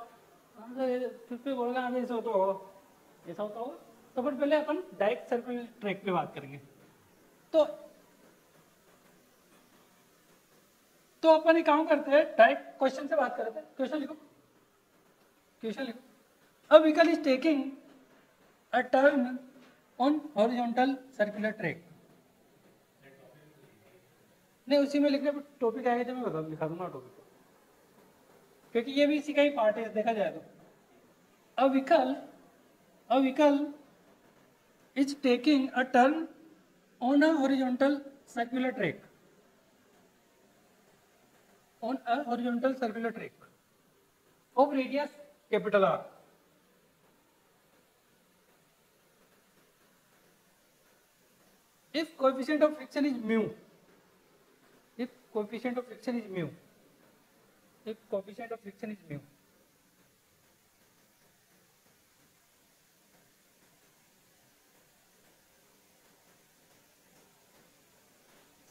फिर पे बोलेगा हाँ ऐसा होता होगा, ऐसा होता होगा। तो फिर पहले अपन डायरेक्ट सर्कुलर ट्रैक पे बात करेंगे। तो अपन एक काम करते हैं, डायरेक्ट क्वेश्चन से बात करते हैं। क्वेश्चन लिखो, क्वेश्चन लिखो, a vehicle is taking a turn on horizontal circular track. नहीं उसी में लिखने पर टॉपिक आएगा जब मैं बता लिखा दूंगा टॉपिक, क्योंकि ये भी इसी का ही पार्ट है देखा जाए तो। A vehicle is taking a turn on a horizontal circular track, on a horizontal circular track of radius capital R. If coefficient of friction is mu, if coefficient of friction is mu, if coefficient of friction is mu,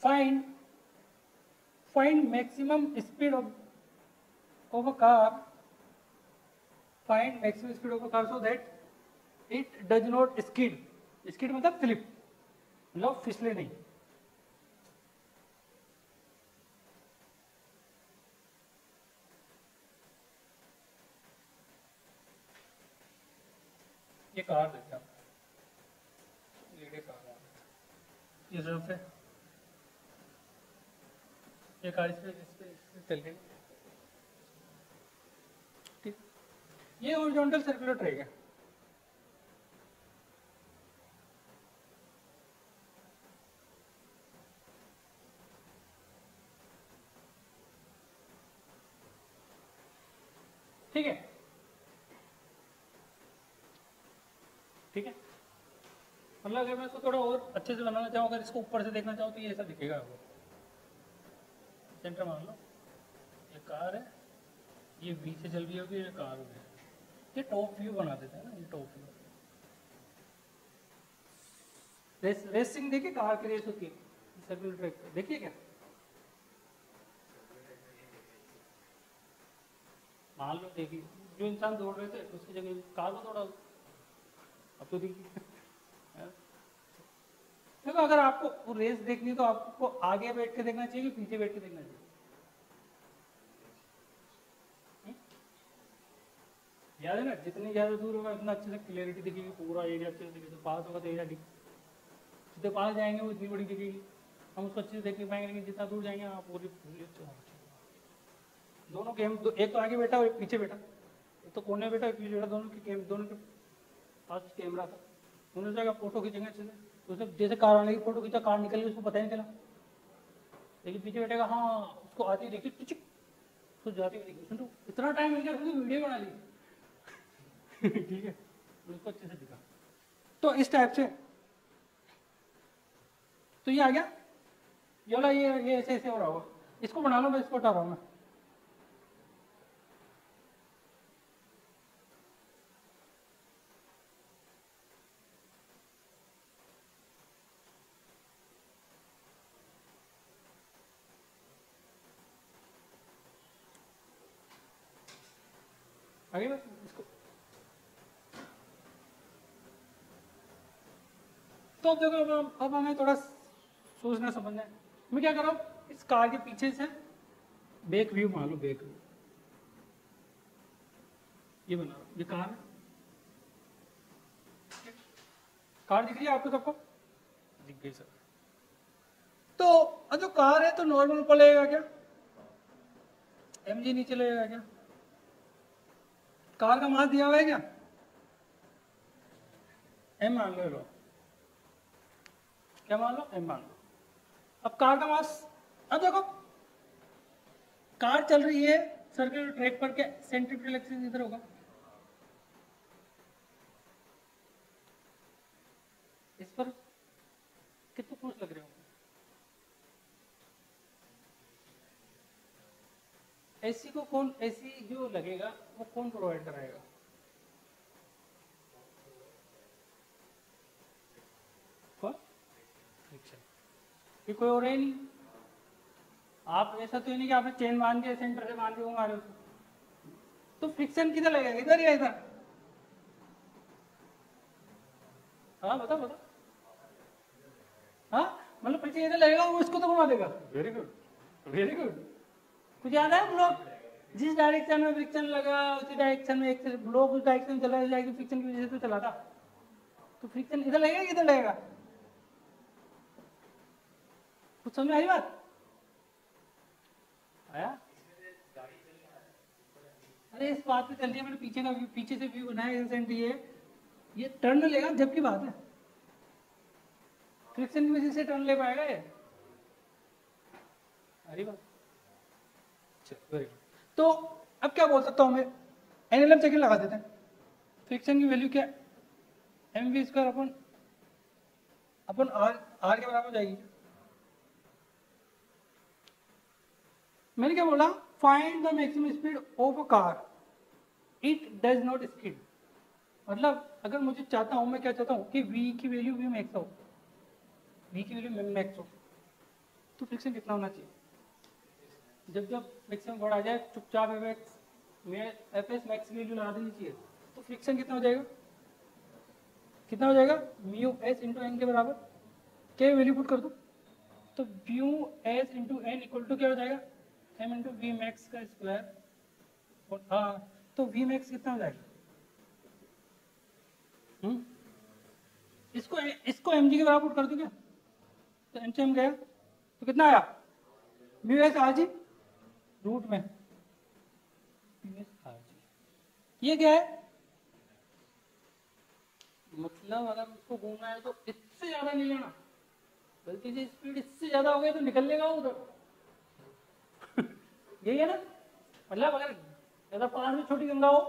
find maximum speed of a car, find maximum speed of a car so that it does not skid, skid मतलब slip, मतलब फिसले नहीं। ये car देखते हैं, इस rough है, ये car इस पे चल रही है, ठीक। ये हॉरिजॉन्टल सर्कुलर ट्रैक है। ठीक है, ठीक है। मतलब अगर मैं इसको थोड़ा और अच्छे से बनाना चाहूँ, अगर इसको ऊपर से देखना चाहूँ तो ये ऐसा दिखेगा आपको। सेंटर मान लो, ये कार है, ये वी से चल रही होगी, ये कार हो गया। ये टॉप व्यू बना देते हैं ना, ये टॉप व्यू। रेसिंग देखिए, कार की रेस होती है सर्कुलर ट्रैक पे, देखिए क्या। मान लो देखिए, जो इंसान दौड़ रहे थे उसकी जगह कार को दौड़ा, अब तो देखिए। देखो अगर आपको वो रेस देखनी है तो आपको आगे बैठ के देखना चाहिए कि पीछे बैठ के देखना चाहिए? याद है ना, जितनी ज्यादा दूर होगा उतना अच्छे से क्लियरिटी दिखेगी, पूरा एरिया अच्छे से दिखेगा। पास होगा तो एरिया दिख, जितने पास जाएंगे वो इतनी बड़ी दिखेगी, हम उसको अच्छे से देख नहीं पाएंगे। लेकिन जितना दूर जाएंगे आप पूरी दोनों गेम एक तो आगे बैठा और एक पीछे बैठा, एक तो कोने बैठा एक पीछे बैठा, दोनों के गेम, दोनों के पास कैमरा था। उन्होंने जगह फोटो खींचेंगे अच्छे से, तो उसने जैसे कार आने की फोटो खींचा, कार निकल गई, उसको पता ही नहीं चला। लेकिन पीछे बैठेगा, हाँ उसको आती देखी टिचिक, तो जाती हुई देखी, सुन इतना टाइम मिल गया, वीडियो बना ली। ठीक है, उसको अच्छे से दिखा। तो इस टाइप से तो ये आ गया, ये वाला ये ऐसे ऐसे हो रहा होगा। इसको बना लो, मैं इसको हटा रहा हूँ मैं। आगे बस इसको। तो अब देखो, अब हमें थोड़ा सोचना समझना है। मैं क्या कर रहा हूँ, इस कार के पीछे से बैक व्यू मान लो, बैक व्यू ये बना रहा हूँ। ये कार है, कार दिख रही है आपको सबको? दिख गई सर। तो अब जो कार है तो नॉर्मल ऊपर लगेगा क्या? एमजी नीचे लगेगा क्या? कार का मास दिया हुआ है क्या? एम मान लो, क्या मान लो? एम मान लो। अब कार का मास, अब देखो कार चल रही है सर्कुलर ट्रैक पर, क्या सेंट्रीफ्यूगल एक्सिस इधर होगा? इस पर कितने फोर्स लग रहे होंगे? एसी को कौन, एसी जो लगेगा वो कौन प्रोवाइड कराएगा? कौन? फ्रिक्शन। ये कोई और है नहीं। आप ऐसा तो नहीं कि आपने चेन बांध के सेंटर से बांध के घुमा रहे हो, तो फ्रिक्शन किधर लगेगा, इधर या इधर? हाँ बताओ बताओ। हाँ मतलब पीछे इधर लगेगा, वो इसको तो घुमा देगा। Very good, very good. कुछ याद है हम लोग, जिस डायरेक्शन में फ्रिक्शन लगा उसी डायरेक्शन में एक ब्लॉक उस डायरेक्शन में चला जाएगी, फ्रिक्शन की वजह से तो चला था। तो फ्रिक्शन इधर लगेगा कि इधर लगेगा? कुछ समझ आई बात? आया? अरे इस बात पे चल रही है, मैंने पीछे का व्यू, पीछे से व्यू बनाया इंसेंट, ये टर्न लेगा जब की बात है, फ्रिक्शन की वजह से टर्न ले पाएगा ये? अरे बात, वेरी गुड। तो अब क्या बोल सकता हूँ मैं, एनएलएम सेकंड लगा देते हैं। फ्रिक्शन की वैल्यू क्या, m we square upon upon r के बराबर हो जाएगी। मैंने क्या बोला, find the maximum speed of a car, it does not skid. मतलब अगर मुझे चाहता हूं, मैं क्या चाहता हूं कि v की वैल्यू v मैक्स हो, v की वैल्यू मैक्स हो, तो फ्रिक्शन कितना होना चाहिए? जब जब मैक्सिमम बढ़ा जाए चुपचाप एफ एस मैक्स की वैल्यू लगा देनी चाहिए। तो फ्रिक्शन कितना हो जाएगा, कितना हो जाएगा? म्यू एस इंटू एन के बराबर, क्या वैल्यू पुट कर दो, तो mu s into N equal to क्या हो जाएगा, एम इंटू वी मैक्स का स्क्वायर। हाँ तो वी मैक्स कितना हो जाएगा? इसको इसको एम जी के बराबर पुट कर दो क्या? तो एनएचएम गया तो कितना आया mu s r g root में म्यू एस आर जी। ये क्या है मतलब अगर उसको घूमना है तो इससे ज्यादा नहीं लेना, गलती से स्पीड इससे ज्यादा हो गई तो निकल लेगा उधर। यही है ना, मतलब अगर ज्यादा पास में छोटी गंगा हो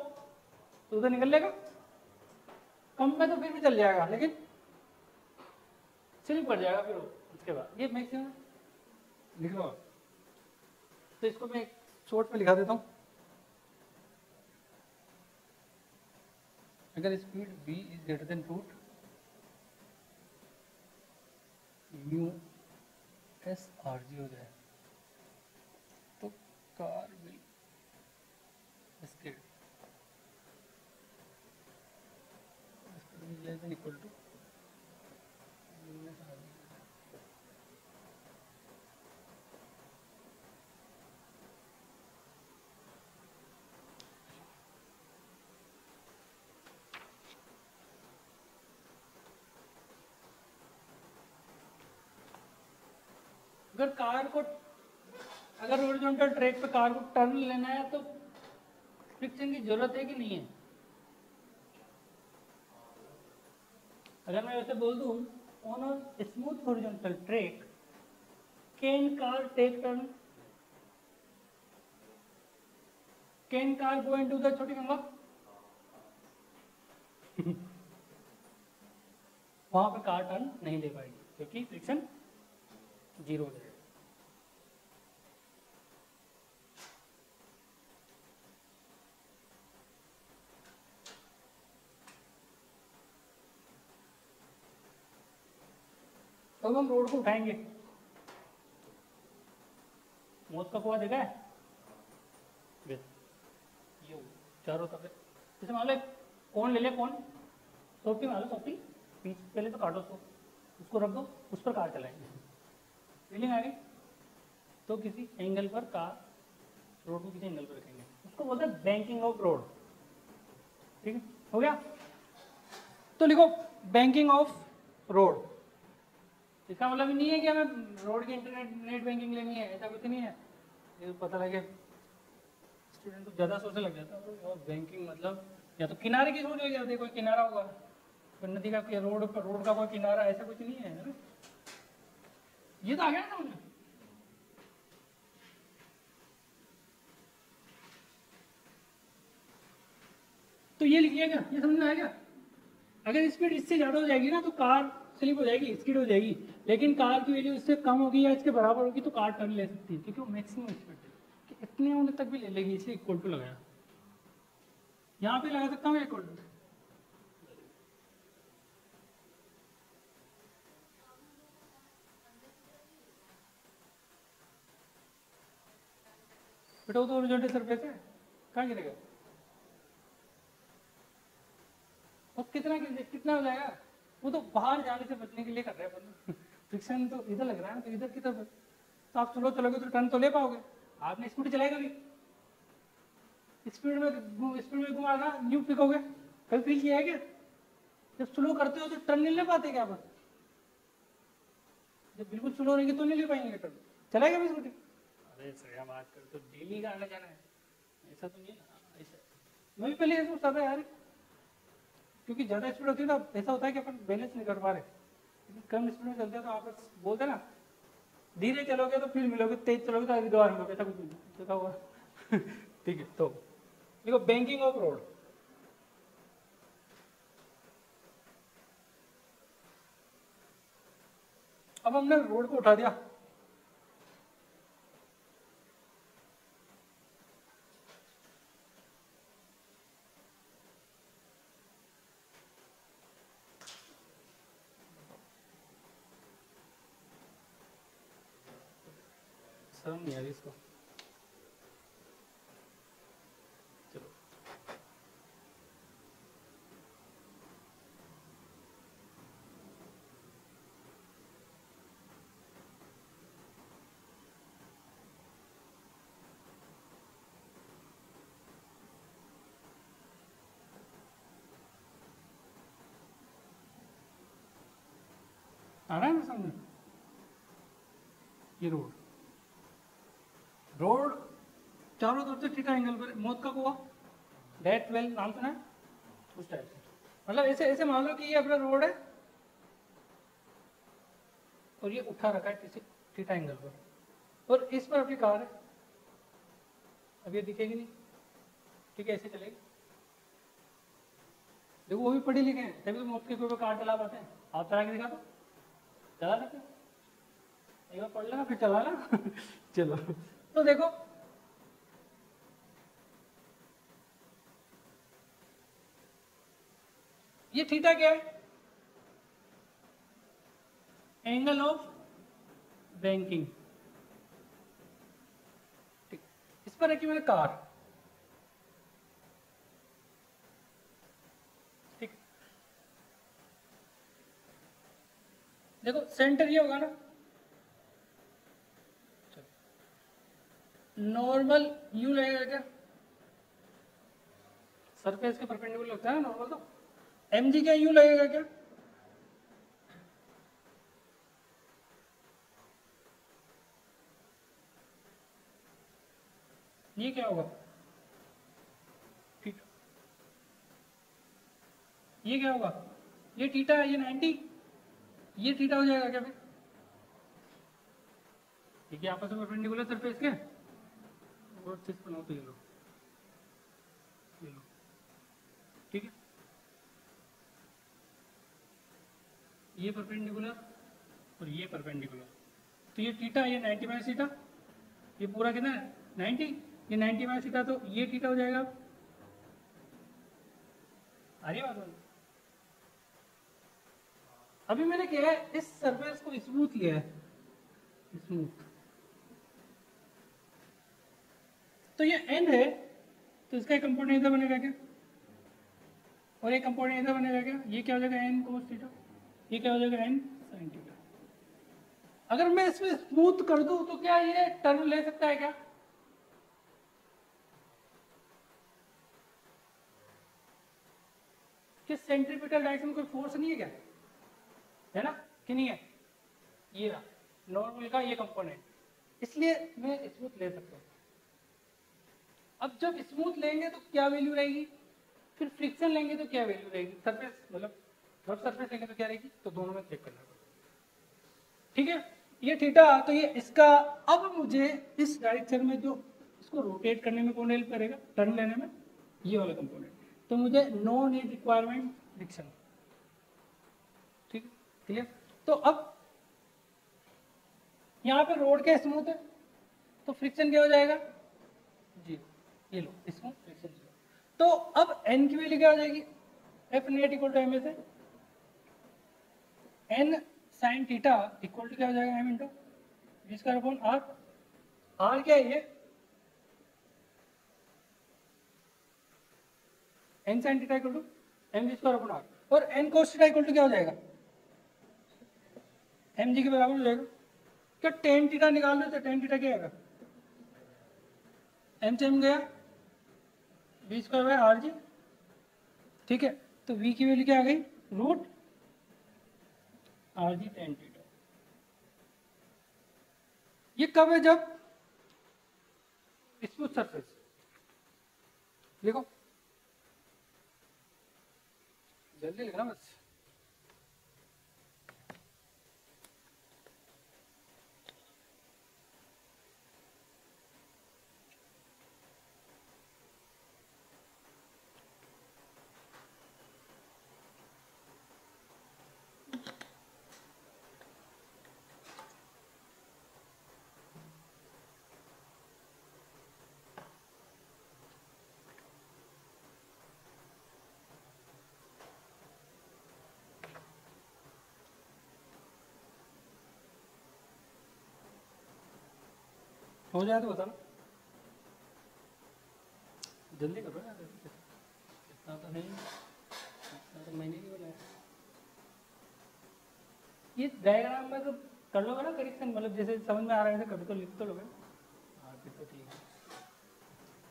तो उधर निकल लेगा, कम में तो फिर भी चल जाएगा लेकिन स्लिप कर जाएगा फिर उसके बाद। ये मैक्सिमम लिख लो, तो इसको मैं शॉर्ट पे लिखा देता हूँ। अगर speed v is greater than root mu s r g हो जाए तो car will skid less than equal to mu s r g. अगर कार को अगर हॉरिजॉन्टल ट्रैक पे कार को टर्न लेना है तो फ्रिक्शन की जरूरत है कि नहीं है? अगर मैं वैसे बोल दूं on a smooth horizontal track can car take turn, can car go into the छोटी गंगा? वहां पे कार टर्न नहीं ले पाएगी क्योंकि फ्रिक्शन जीरो है। तो हम रोड को उठाएंगे, मौत का कुआं देखा है ये चारों तरफ, जैसे मान लो कौन ले ले, कौन सोफी मान लो, सोफी पीछे पहले तो काटो उसको रख दो, उस पर कार चलाएंगे, फीलिंग आ गई? तो किसी एंगल पर कार रोड को किसी एंगल पर रखेंगे, उसको बोलते हैं बैंकिंग ऑफ रोड। ठीक है, हो गया? तो लिखो बैंकिंग ऑफ रोड। इसका मतलब नहीं है कि हमें रोड की इंटरनेट नेट बैंकिंग लेनी है, ऐसा कुछ नहीं है। ये पता लगे स्टूडेंट को ज़्यादा सोचने लग जाता है और बैंकिंग मतलब या तो किनारे की सोच लग जाती है, कोई किनारा होगा, कोई नदी का, रोड का कोई किनारा, ऐसा कुछ नहीं है ना? ये तो आ गया ना मुझे। तो ये लिखिए क्या, ये समझ में आएगा? अगर स्पीड इससे ज़्यादा हो जाएगी ना तो कार स्लिप हो जाएगी, स्किड हो जाएगी, लेकिन कार की वैल्यू इससे कम होगी या इसके बराबर होगी तो कार टर्न ले सकती है, क्योंकि वो मैक्सिमम स्पीड है कि इतने होने तक भी ले लेगी, इसलिए इक्वल टू लगाया। यहाँ पे लगा सकता हूँ इक्वल टू। बेटा वो तो हॉरिजॉन्टल सरफेस है, कहाँ गिरेगा? और कितना हो जाएगा? वो तो बाहर जाने से बचने के लिए कर रहे हैं, फ्रिक्शन तो इधर लग रहा है ना, तो इधर की तरफ तो आप स्लो चलोगे तो टर्न तो ले पाओगे। आपने स्पीड चलाएगा भी, स्पीड में घुमाना न्यू पिकोगे, कभी फील किया है क्या? जब स्लो करते हो तो टर्न नहीं ले पाते क्या बस? जब बिल्कुल स्लो रहेंगे तो नहीं ले पाएंगे टर्न, चलाएगा भी स्कूटी? अरे सर हम आजकल तो डेली का आना जाना है, ऐसा तो नहीं है ना। ऐसा मैं भी पहले ये सोचता था यार, क्योंकि ज़्यादा स्पीड होती है ना, ऐसा होता है कि अपन बैलेंस नहीं कर पा रहे, कम स्पीड में चलते हैं तो आप बोलते ना धीरे चलोगे तो फिर मिलोगे, तेज चलोगे तो आगे दोबारा मिलोगे, ऐसा कुछ नहीं देखा हुआ। ठीक है, तो देखो बैंकिंग ऑफ रोड। अब हमने रोड को उठा दिया, शर्म नहीं आ रही इसको। चलो आ रहा है ना समझ? ये रोड, रोड चारों तरफ से थीटा एंगल पर, मौत का कुआं, डेथ वेल, नाम सुना है? उस टाइप से, मतलब ऐसे ऐसे मान लो कि ये अपना रोड है और ये उठा रखा है किसी थीटा एंगल पर, और इस पर अपनी कार है। अब ये दिखेगी नहीं, ठीक है, ऐसे चलेगी। देखो वो भी पढ़े लिखे हैं, तभी तो मौत के कुएं पर कार चला पाते हैं। आप चला के दिखा दो, चला सकते हो? एक बार पढ़ लेना फिर चला ना चलो, तो देखो ये थीटा क्या है? एंगल ऑफ बैंकिंग, ठीक। इस पर रखी मैंने कार, ठीक। देखो सेंटर ये होगा ना, नॉर्मल यू लगेगा क्या? सरफेस के परपेंडिकुलर लगता है नॉर्मल, तो एम जी क्या यू लगेगा क्या? ये क्या होगा? थीटा। ये क्या होगा? ये थीटा है, ये 90, ये थीटा हो जाएगा क्या फिर? ठीक है, आपस में परपेंडिकुलर सरफेस के, और सिर्फ बनाओ तो ये लो, ये लो, ठीक है। ये परपेंडिकुलर और ये परपेंडिकुलर, तो ये थीटा, ये 90 माइनस थीटा, ये पूरा कितना है 90, ये 90 माइनस थीटा, तो ये थीटा हो जाएगा। आ रही बात? अभी मैंने क्या है, इस सरफेस को स्मूथ लिया है, स्मूथ, तो ये एन है, तो इसका कंपोनेंट इधर बनेगा क्या, और एक कंपोनेंट इधर बनेगा क्या? ये क्या हो जाएगा? एन कोस थीटा, ये क्या हो जाएगा? N sine theta. अगर मैं इसमें स्मूथ कर दूं तो क्या ये टर्न ले सकता है क्या? कि सेंट्रीपिटल डायरेक्शन में कोई फोर्स नहीं है क्या? है ना कि नहीं है? ये रहा नॉर्मल का ये कंपोनेंट, इसलिए मैं स्मूथ ले सकता हूँ। अब जब स्मूथ लेंगे तो क्या वैल्यू रहेगी, फिर फ्रिक्शन लेंगे तो क्या वैल्यू रहेगी, सरफेस मतलब रफ सरफेस लेंगे तो क्या रहेगी, तो दोनों में चेक करना पड़ेगा, ठीक है। ये थीटा, तो ये इसका, अब मुझे इस डायरेक्शन में जो इसको रोटेट करने में कौन हेल्प करेगा, टर्न लेने में, ये वाला कंपोनेंट, तो मुझे नो नीड रिक्वायरमेंट फ्रिक्शन, ठीक, क्लियर। तो अब यहाँ पे रोड क्या स्मूथ है, तो फ्रिक्शन क्या हो जाएगा? जीरो, ये लो स्मूथ, फ्रिक्शन जीरो। तो अब एन की वैल्यू क्या हो जाएगी? F net equal to M A से N sine theta equal to क्या हो जाएगा? M into V square upon R. R क्या है? ये N sine theta equal to M we square upon R, और N cos theta equal to क्या हो जाएगा? एम जी के बराबर हो जाएगा। क्या टेन थीटा निकाल लो, तो टेन थीटा क्या आएगा? एम से एम गया, v square by r g, ठीक है। तो वी की वैल्यू क्या आ गई? Root R G ten theta. ये कब है? जब स्मूथ सरफेस, देखो जल्दी लिखना बस। हो जाए तो बताना, जल्दी करो यार, इतना तो नहीं, इतना तो मैंने नहीं बनाया। ये डायग्राम में तो कर लोगे ना करेक्शन, मतलब जैसे समझ में आ रहा है कभी तो लिख तो लोगे। हाँ फिर तो ठीक है,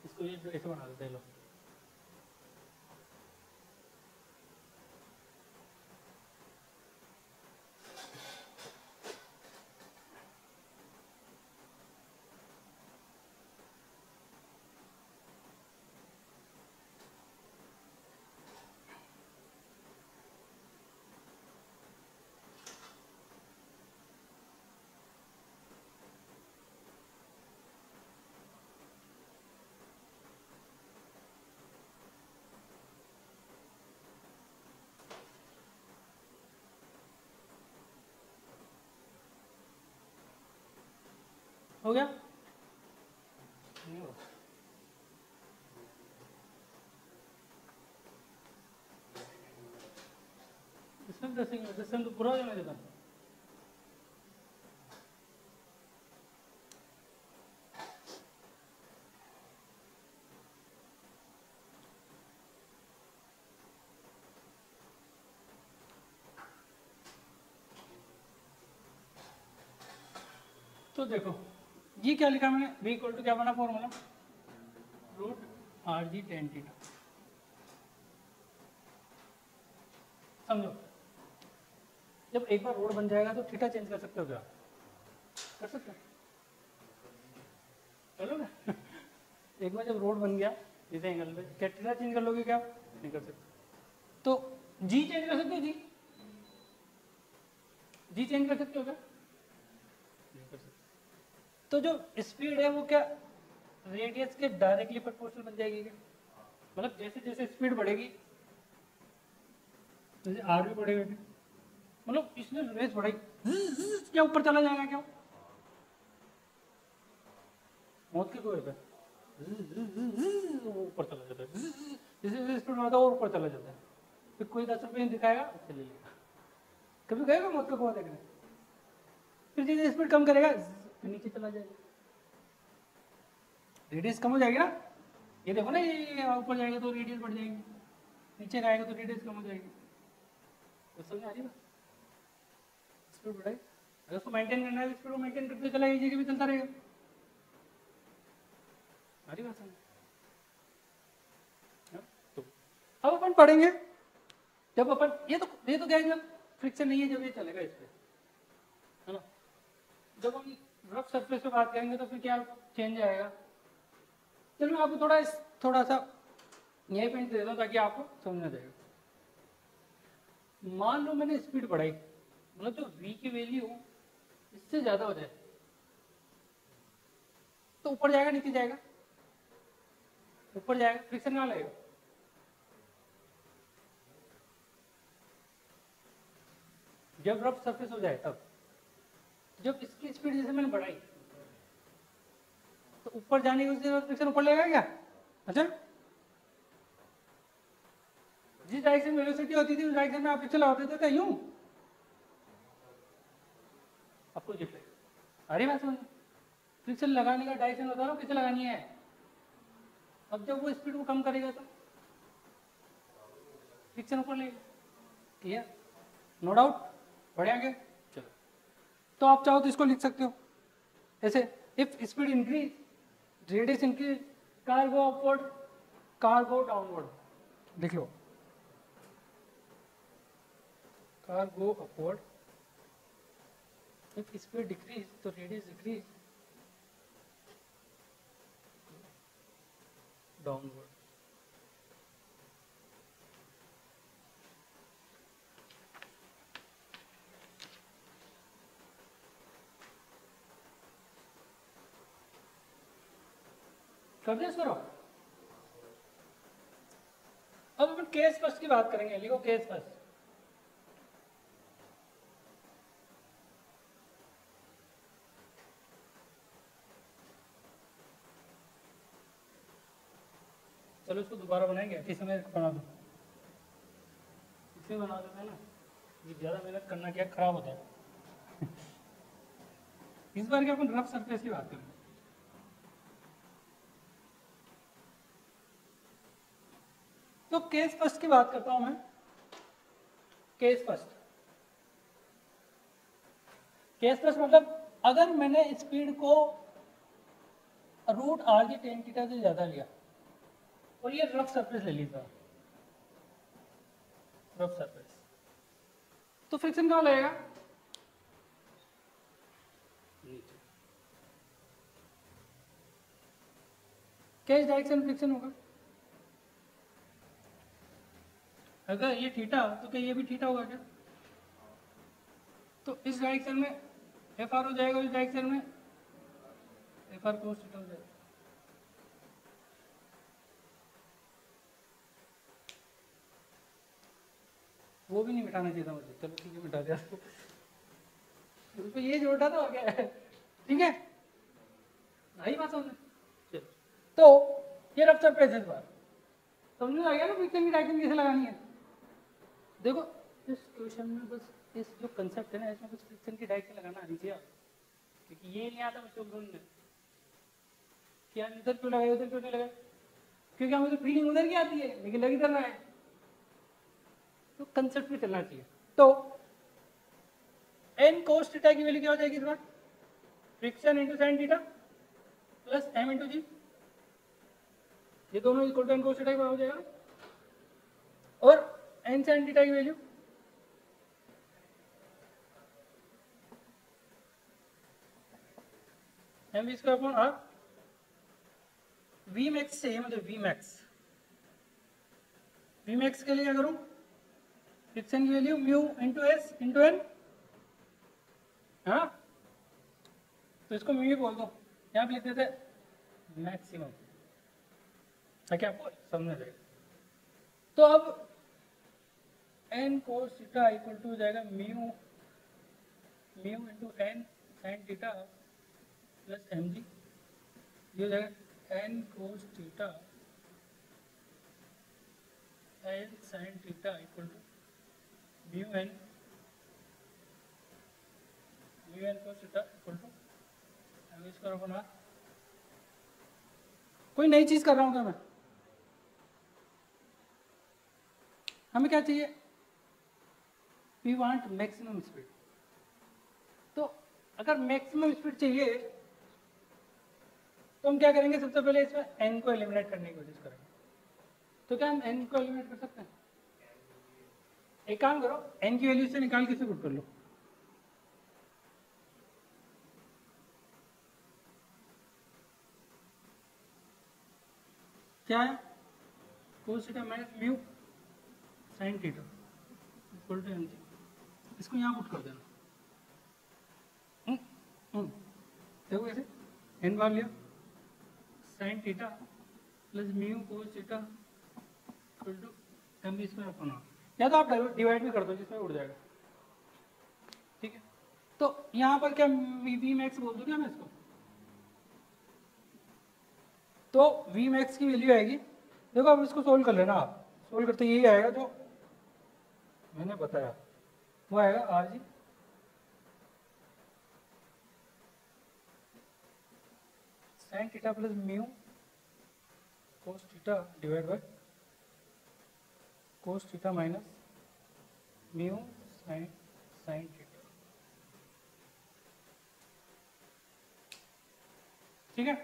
इसको ये ऐसे बना देते हैं लोग। हो गया? नहीं हुआ। इसमें ड्रेसिंग तो पूरा हो जाने देता। तो देखो ये क्या लिखा मैंने, v इक्वल टू क्या बना formula, root R G ten theta. समझो, जब एक बार रोड बन जाएगा तो थीटा चेंज कर सकते हो क्या? कर सकते हो, चलो ना। एक बार जब रोड बन गया इस एंगल पे, क्या थीटा चेंज कर लोगे क्या? नहीं कर सकते। तो जी चेंज कर सकते हो, जी चेंज कर सकते हो क्या? नहीं कर सकते। तो जो स्पीड है वो क्या रेडियस के डायरेक्टली प्रोपोर्शनल बन जाएगी क्या? मतलब जैसे जैसे स्पीड बढ़ेगी जैसे आर भी बढ़ेगा क्या? मतलब इसने रेस बढ़ाई क्या ऊपर चला जाएगा क्या? मौत के कुएं पे ऊपर चला जाता है, जैसे जैसे स्पीड बढ़ाता है और ऊपर चला जाता है। फिर कोई 10 रुपये दिखाएगा चले लेगा। कभी गएगा मौत का कुआं देखने? फिर जैसे स्पीड कम करेगा फिर नीचे चला जाएगा, रेडियस कम हो जाएगी ना। ये देखो ना, ये ऊपर जाएगा तो रेडियस बढ़ जाएगी, नीचे आएगा तो रेडियस कम हो जाएगी। तो समझ आ रही है? स्पीड बढ़ाई, अगर उसको मेंटेन करना है स्पीड को मेंटेन करते चला जगह भी चलता रहेगा। आ रही बात समझ? तो अब अपन पढ़ेंगे जब अपन ये तो क्या है, फ्रिक्शन नहीं है जब ये चलेगा इस पे, है ना। जब हम रफ सरफेस पे बात करेंगे तो फिर क्या चेंज आएगा। चलो मैं आपको थोड़ा सा यही पॉइंट दे दो ताकि आपको समझ आ जाएगा। मान लो मैंने स्पीड बढ़ाई, मतलब जो v की वैल्यू इससे ज्यादा हो जाए तो ऊपर जाएगा नीचे जाएगा? ऊपर जाएगा, फ्रिक्शन कहाँ लगेगा? जब रफ सरफेस हो जाए तब। जब इसकी स्पीड जैसे मैंने बढ़ाई तो ऊपर जाने की वजह से फ्रिक्शन ऊपर लगेगा क्या? अच्छा, जिस डायरेक्शन में वेलोसिटी होती थी उस डायरेक्शन में आप फ्रिक्शन लगाते थे क्या यूं? आपको जिप अरे बात समझ, फ्रिक्शन लगाने का डायरेक्शन बता रहा हूँ, किसे लगानी है। अब जब वो स्पीड को कम करेगा तो फ्रिक्शन ऊपर लेगा। क्लियर? No doubt? बढ़े आगे? चलो, तो आप चाहो तो इसको लिख सकते हो ऐसे, if speed increase radius increase car go upward car go downward. लिख लो, car go upward, if speed decrease तो रेडियस डिक्रीज डाउनवर्ड। कर दिया करो। अब अपन केस फर्स्ट की बात करेंगे, लिखो केस फर्स्ट। चलो इसको दोबारा बनाएंगे, किस समय बना दो, इसमें बना देते हैं ना, ये ज़्यादा मेहनत करना क्या खराब होता है। इस बार क्या अपन रफ सरफेस की बात करेंगे। तो केस फर्स्ट की बात करता हूं मैं, केस फर्स्ट। केस फर्स्ट मतलब अगर मैंने स्पीड को root R G ten theta से ज्यादा लिया और ये रफ सरफेस ले ली था, रफ सरफेस, तो फ्रिक्शन कहाँ लगेगा? नीचे। क्या इस डायरेक्शन में फ्रिक्शन होगा? अगर ये थीटा तो क्या ये भी थीटा होगा क्या? तो इस डायरेक्शन में एफ आर हो जाएगा, इस डायरेक्शन में एफ आर कोस थीटा हो जाएगा। वो भी नहीं मिटाना चाहिए था मुझे, चलो ठीक है मिटा दिया। तो ये जोड़ा था और क्या है, ठीक है। आई बात समझ। तो ये रफ सरफेस है। इस बार समझ में आ गया ना फ्रिक्शन की डायरेक्शन कैसे लगानी है। देखो इस क्वेश्चन में बस इस जो कंसेप्ट है ना, इसमें बस फ्रिक्शन की डायरेक्शन लगाना आनी चाहिए, क्योंकि ये नहीं आता बच्चों को ढूंढने क्या इधर क्यों लगाए उधर क्यों नहीं लगाए, क्योंकि हमें तो फीलिंग उधर की आती है लेकिन लग इधर रहा है। तो कंसेप्ट पे चलना चाहिए। तो एन कोस थीटा की वैल्यू क्या हो जाएगी इस बार, friction into sine theta plus M into G, ये दोनों equal to N cos theta की हो जाएगा। और एन साइन थीटा की value M we square upon R. V max चाहिए मतलब वी मैक्स के लिए क्या करूं, फ्रिक्शन की value mu into s into N, हाँ तो इसको म्यू ही बोल दो, यहाँ पे लिख देते मैक्सिमम ताकि आपको समझ आ जाए। तो अब N cos theta equal to हो जाएगा mu into N sine theta plus m g, ये हो जाएगा N cos theta N sine theta equal to mu N cos theta equal to m square upon r. कोई नई चीज कर रहा हूँ क्या मैं, हमें क्या चाहिए, वी वांट मैक्सिमम स्पीड। तो अगर मैक्सिमम स्पीड चाहिए तो हम क्या करेंगे, सबसे पहले इसमें एन को एलिमिनेट करने की कोशिश करेंगे। तो क्या हम एन को एलिमिनेट कर सकते हैं, एक काम करो एन की वैल्यू से निकाल के पुट कर लो। क्या है, cos theta minus mu sine theta equal to M G, इसको यहाँ पुट कर देना। देखो कैसे, एन बार लिया sine theta plus mu cos theta equal to M B square upon R, या तो आप डिवाइड भी कर दो जिसमें उड़ जाएगा, ठीक है। तो यहाँ पर क्या वी मैक्स बोल दूँ क्या मैं इसको, तो वी मैक्स की वैल्यू आएगी, देखो अब इसको सोल्व कर लेना, आप सोल्व करते यही आएगा जो मैंने बताया, वो आएगा R G sign theta plus mu cos theta divide by cos theta minus mu sine theta, ठीक है।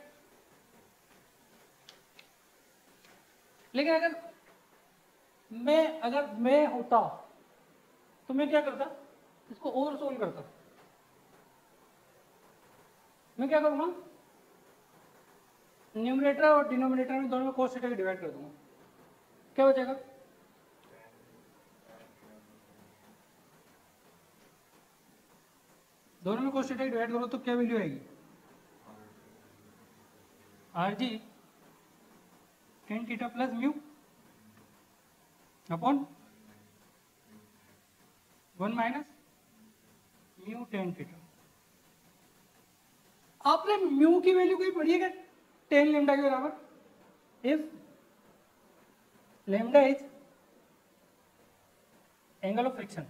लेकिन अगर मैं होता तो मैं क्या करता, इसको और सोल्व करता। मैं क्या करूँगा, न्यूमरेटर और डिनोमिनेटर में दोनों में कोस थीटा डिवाइड कर दूंगा, क्या बचेगा, दोनों में कोस थीटा डिवाइड करो तो क्या वैल्यू आएगी, R G ten theta plus mu upon 1 minus mu tan theta. आपने म्यू की वैल्यू कोई पढ़ी है क्या, 10 लेमडा के बराबर, if lambda is angle of friction,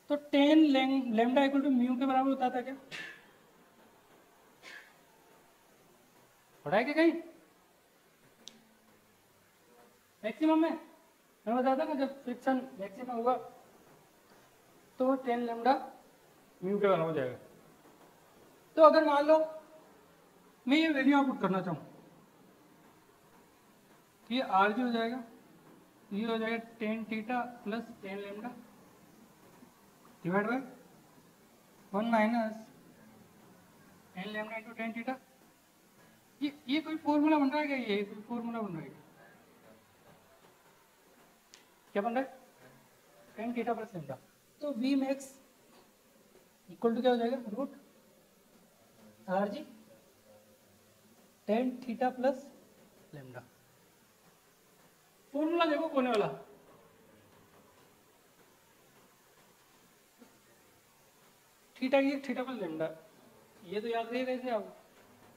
तो 10 लेमडा इक्वल टू म्यू के बराबर होता था क्या, पढ़ा है क्या कहीं, मैक्सिमम में मैं बताया था ना जब फ्रिक्शन मैक्सिमम होगा तो 10 लेमडा म्यू के बराबर हो जाएगा। तो अगर मान लो मैं ये वैल्यू पुट करना चाहूँ, ये आर जी हो जाएगा, ये हो जाएगा 10 theta plus 10 lambda divide by 1 minus 10 lambda into 10 theta. ये कोई फॉर्मूला बन रहा है क्या, ये कोई फॉर्मूला बन रहा है क्या बन रहा है, 10 थीटा प्लस लेमडा, तो वी मैक्स इक्वल टू क्या हो जाएगा, root are G 10 theta plus lambda. Formula देखो कोने वाला, थीटा की थीटा प्लस लेमडा, ये तो याद रहेगा इसे आप,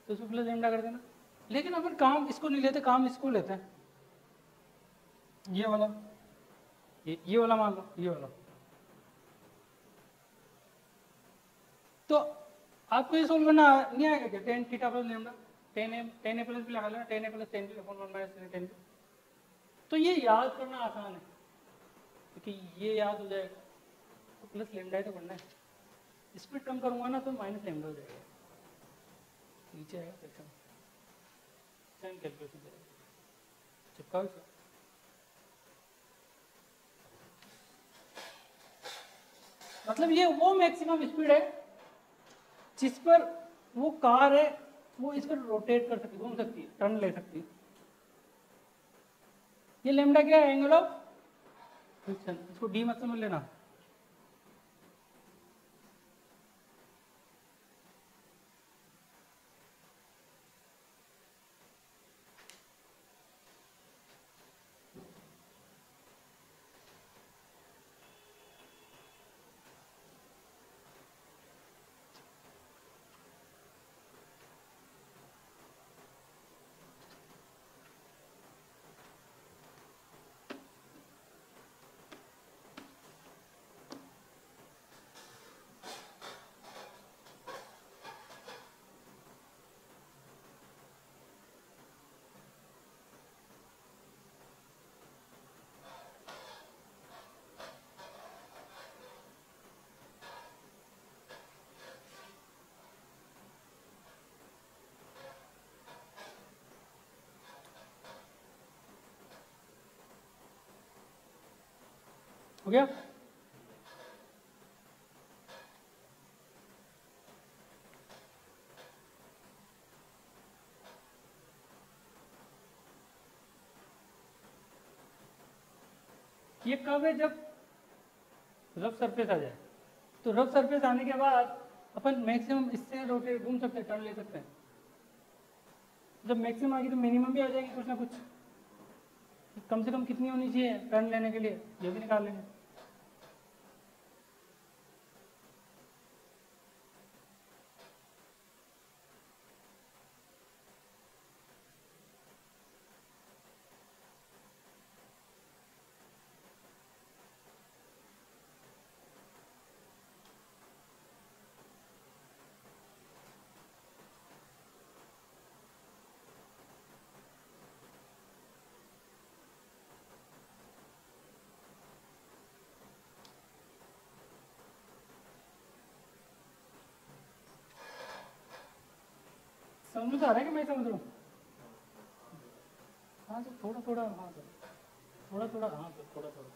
तो उसमें प्लस लेमडा कर देना। लेकिन अपन काम इसको नहीं लेते, काम इसको लेते हैं, ये वाला, ये वाला मान लो, ये वाला। तो आपको ये सोल्व करना नहीं आएगा क्या, tan theta plus lambda, tan A plus भी लगा लेना, tan A plus tan B upon 1 minus tan B. तो ये याद करना आसान है क्योंकि ये याद हो जाएगा, तो प्लस लेमडा ही तो करना है। स्पीड कम करूंगा ना तो माइनस लेमडा हो जाएगा, नीचे आएगा सेक्शन, साइन कैलकुलेशन करेगा, चिपकाओ इसे। मतलब ये वो मैक्सिमम स्पीड है जिस पर वो कार है वो इसको रोटेट कर सकती है, घूम सकती है, टर्न ले सकती है। ये लेमडा क्या है, एंगल ऑफ फ्रिक्शन, इसको डी मत समझ लेना। हो गया? ये कब है, जब रफ सरफेस आ जाए। तो रफ सरफेस आने के बाद अपन मैक्सिमम इससे रोटेट घूम सकते हैं, टर्न ले सकते हैं। जब मैक्सिमम आएगी तो मिनिमम भी आ जाएगी कुछ ना कुछ, कम से कम कितनी होनी चाहिए टर्न लेने के लिए, ये भी निकाल लेंगे। समझ आ रहा है कि मैं समझ रहा हूँ? हाँ तो थोड़ा थोड़ा, हाँ सर थोड़ा थोड़ा, हाँ सर थोड़ा थोड़ा।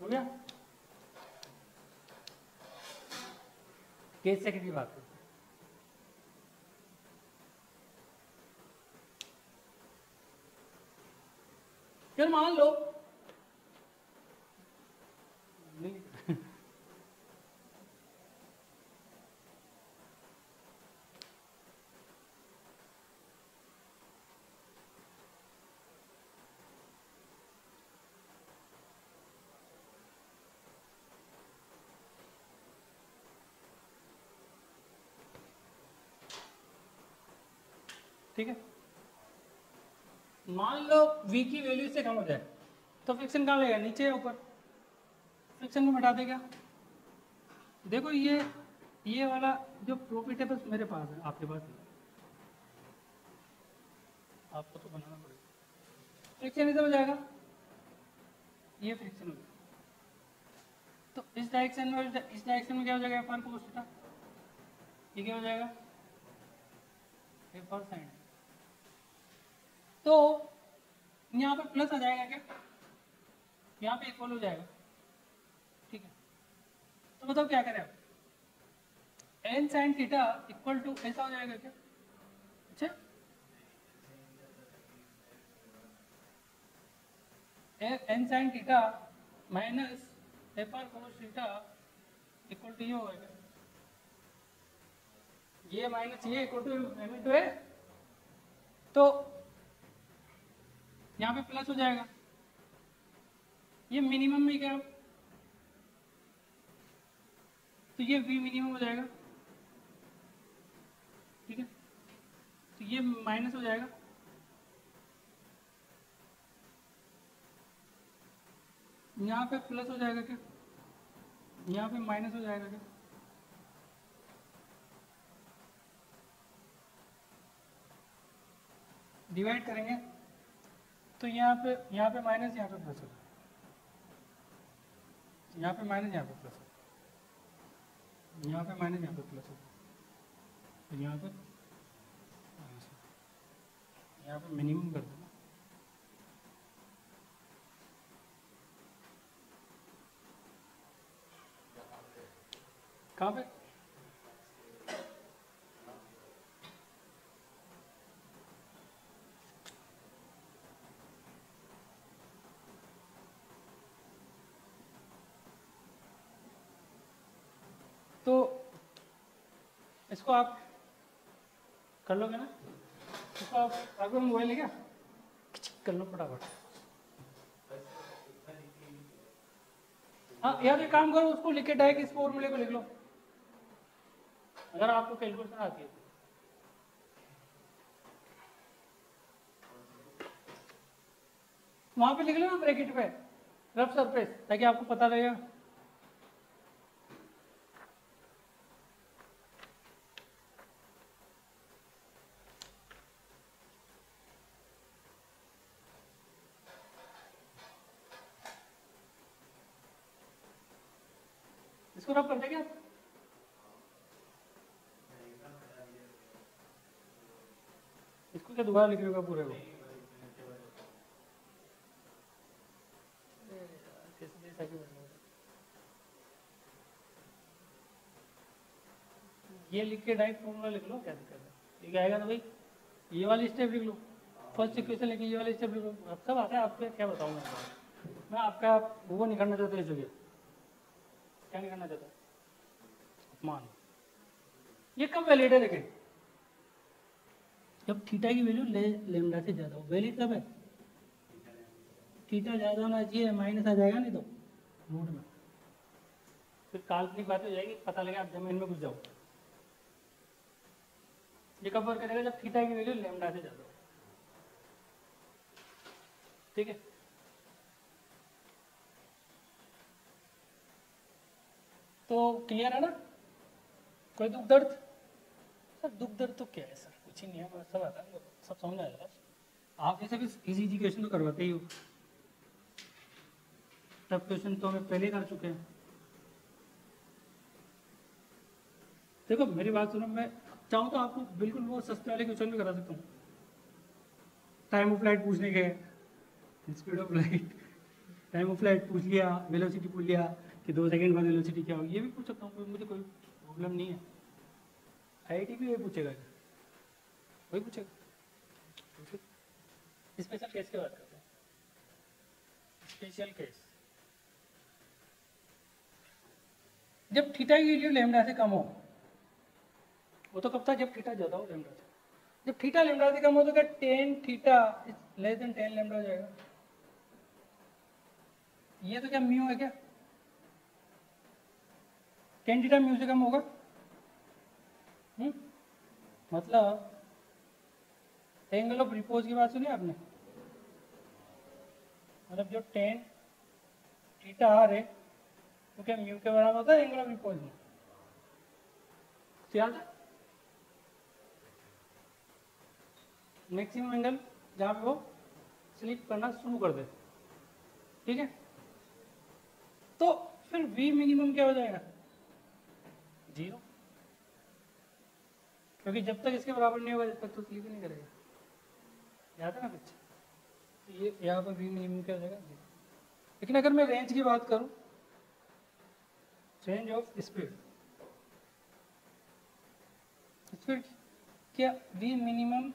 हो गया? केस सेकंड की बात करते हैं। फिर मान लो नहीं ठीक है, मान लो v की वैल्यू से कम हो जाए तो फ्रिक्शन कहाँ लगेगा, नीचे या ऊपर? फ्रिक्शन को मिटा दे क्या? देखो ये वाला जो प्रॉफिट है बस मेरे पास है, आपके पास नहीं, आपको तो बनाना पड़ेगा। फ्रिक्शन इधर हो जाएगा, ये फ्रिक्शन हो जाएगा, तो इस डायरेक्शन में क्या हो जाएगा, एफ कोस थीटा, ये क्या हो जाएगा, एफ साइन। तो यहाँ पर प्लस आ जाएगा क्या, यहाँ पे इक्वल हो जाएगा, ठीक है। तो बताओ क्या करें आप, N sine theta equal to ऐसा हो जाएगा क्या? अच्छा N sine theta minus F R cos theta equal to ये होगा, ये माइनस ये equal to M into A, तो यहाँ पे प्लस हो जाएगा, ये मिनिमम में क्या, तो ये वी मिनिमम हो जाएगा, ठीक है, तो ये माइनस हो जाएगा, यहाँ पे प्लस हो जाएगा क्या, यहाँ पे माइनस हो जाएगा क्या, डिवाइड करेंगे तो यहाँ पे माइनस, यहाँ पे प्लस हो, यहाँ पे माइनस, यहाँ पे प्लस हो, यहाँ पे माइनस, यहाँ पे प्लस हो, तो यहाँ पे माइनस हो, यहाँ पे मिनिमम कर दो, कहाँ पे, तो इसको आप कर लोगे ना, इसको आप आपको मोबाइल है क्या, कर लो फटाफट। हाँ यार, एक काम करो, उसको लिख के डायरेक्ट इस फॉर्मूले को लिख लो, अगर आपको कैलकुलेशन आती है। वहां पे लिख लो ना ब्रैकेट पे रफ सरफेस, ताकि आपको पता लगेगा। इसको रफ कर देंगे आप, इसको क्या दोबारा लिख होगा पूरे को, ये लिख के डायरेक्ट फॉर्मूला लिख लो, क्या दिक्कत है, ठीक आएगा ना भाई, ये वाली स्टेप लिख लो, फर्स्ट इक्वेशन लेके ये वाली स्टेप लिख लो, अब सब आता है आपको, क्या बताऊँ मैं आपका वो नहीं करना चाहता इस जगह, क्या नहीं करना चाहता, अपमान, ये कब वैलिड है, लेकिन जब थीटा की वैल्यू लेमडा से ज़्यादा हो, वैलिड कब है, थीटा ज़्यादा होना चाहिए, माइनस आ जाएगा नहीं तो रूट में, फिर काल्पनिक बात हो जाएगी, पता लगे आप जमीन में घुस जाओ। ये कब वर्क करेगा, जब थीटा की वैल्यू लेमडा से ज़्यादा हो, ठीक है। तो क्लियर है ना, कोई दुख दर्द, सर दुख दर्द तो क्या है सर, कुछ ही नहीं है, सब आता है, सब समझ आएगा, आप जैसे भी इजी इजी क्वेश्चन तो करवाते ही हो, टफ क्वेश्चन तो हमें पहले ही कर चुके हैं। देखो मेरी बात सुनो, मैं चाहूँ तो आपको बिल्कुल वो सस्ते वाले क्वेश्चन भी करा सकता हूँ, टाइम ऑफ फ्लाइट पूछने के, speed of light, time of flight पूछ लिया, वेलोसिटी पूछ लिया कि 2 सेकंड बाद वेलोसिटी क्या होगी, ये भी पूछ सकता हूँ, मुझे कोई प्रॉब्लम नहीं है। आईआईटी भी वही पूछेगा, वही पूछेगा। स्पेशल केस की बात करते हैं, स्पेशल केस, जब थीटा की वैल्यू लैम्डा से कम हो, वो तो कब था, जब थीटा ज़्यादा हो लैम्डा से, जब थीटा लैम्डा से कम हो तो क्या tan theta less than 10 lambda हो जाएगा, ये तो क्या म्यू है क्या, टेन थीटा म्यू से कम होगा, मतलब एंगल ऑफ रिपोज की बात सुनी आपने, मतलब जो टेन थीटा आर है तो क्या म्यू के बराबर होता है एंगल ऑफ रिपोज में, याद है, मैक्सिमम एंगल जहाँ पे वो स्लिप करना शुरू कर दे, ठीक है। तो फिर वी मिनिमम क्या हो जाएगा, 0, क्योंकि जब तक इसके बराबर नहीं होगा जब तक तो स्लिप ही नहीं करेगा, याद है ना कुछ, तो ये यहाँ पर वी मिनिमम क्या हो जाएगा, 0। लेकिन अगर मैं रेंज की बात करूँ, रेंज ऑफ स्पीड, स्पीड क्या वी मिनिमम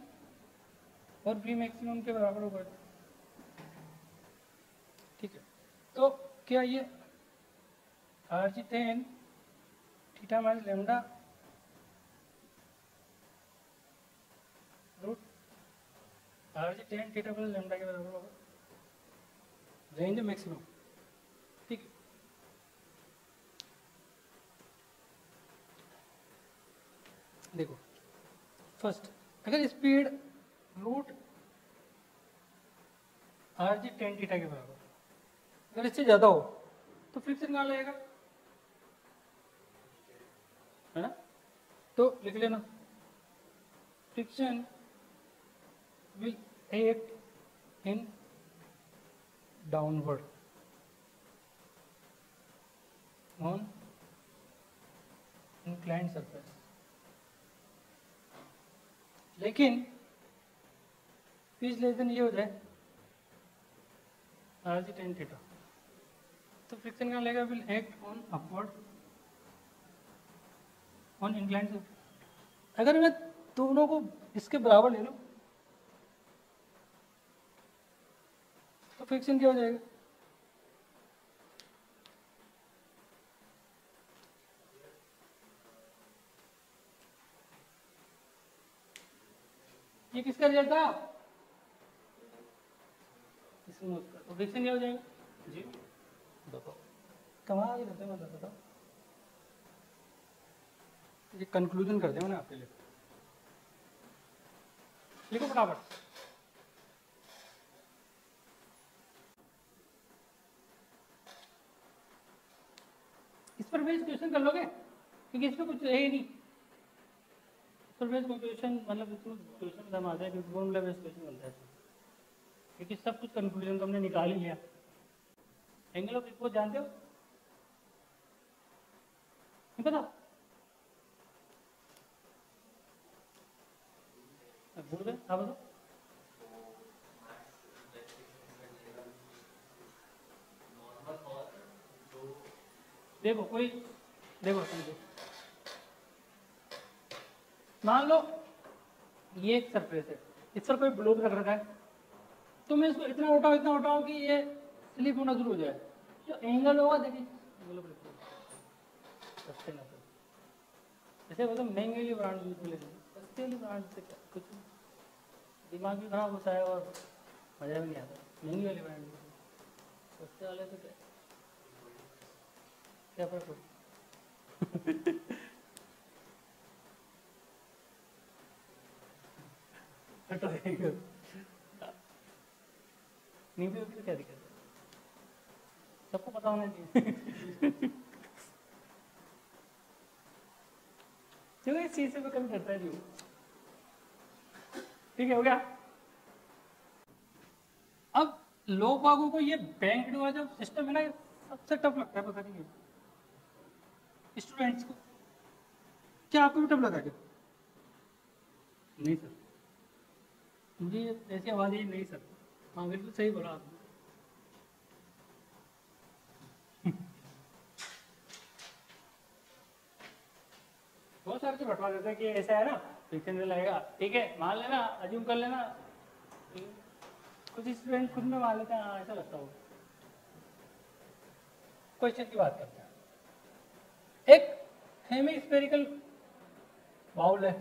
और वी मैक्सिमम के बराबर होगा, क्या ये आर जी ten theta minus lambda root R G ten theta plus lambda के बराबर होगा, रेंज मैक्सिमम। ठीक है, देखो फर्स्ट अगर speed root R G ten theta के बराबर, अगर इससे ज़्यादा हो तो फ्रिक्शन कहाँ लगेगा, है ना? तो लिख लेना friction will act in downward on inclined surface, लेकिन पिच लेस देन ये हो जाए आर जी टेन थीटा, तो फ्रिक्शन कहाँ लगेगा, will act on upward on inclined surface. अगर मैं दोनों को इसके बराबर ले लूं तो फ्रिक्शन क्या हो जाएगा, ये किसका रिजल्ट था, स्मूथ का, तो फ्रिक्शन क्या हो जाएगा जी। बताओ कमाल करते हैं, मतलब बताओ, ये कंक्लूजन करते हैं ना आपके लिए, लिखो फटाफट। इस पर बेस्ड क्वेश्चन कर लोगे क्योंकि इसमें कुछ है ही नहीं, इस पर बेस्ड क्वेश्चन मतलब इसमें क्वेश्चन हम आते हैं क्योंकि फॉर्मूला बेस्ड क्वेश्चन बनता है क्योंकि सब कुछ कंक्लूजन तो हमने निकाल ही लिया। एंगल ऑफ इक्वल जानते हो, नहीं पता, भूल गए आप बताओ। देखो कोई, देखो समझो, मान लो ये एक सरफेस है, इस पर कोई ब्लॉक रख रखा है, तो मैं इसको इतना उठाऊं कि ये स्लिप होना शुरू हो जाए, जो एंगल होगा देखिए ऐसे मतलब महंगे वाली ब्रांड यूज ले, सस्ते वाली ब्रांड से क्या कुछ दिमाग भी खराब होता है और मजा भी नहीं आता। महंगी वाली ब्रांड, सस्ते वाले तो क्या फर्क पड़ता नहीं भी होगी तो क्या दिक्कत है, सबको पता होना चाहिए। क्यों इस चीज से मैं कभी करता नहीं हूँ। ठीक है, हो गया। अब लोग बागों को ये बैंक वाला जो सिस्टम है ना, ये सबसे टफ लगता है, पता नहीं क्यों स्टूडेंट्स को। क्या आपको भी टफ लगा क्या? नहीं सर, मुझे ऐसी आवाज ही नहीं सर। हाँ बिल्कुल सही बोला आपने। बहुत सारे तो बटवा देते हैं कि ऐसा है ना, फ्रिक्शन में लगेगा, ठीक है मान लेना, अज्यूम कर लेना, कुछ स्टूडेंट खुद में मान लेते हैं, हाँ ऐसा लगता होगा। क्वेश्चन की बात करते हैं। एक हेमी स्फेरिकल बाउल है,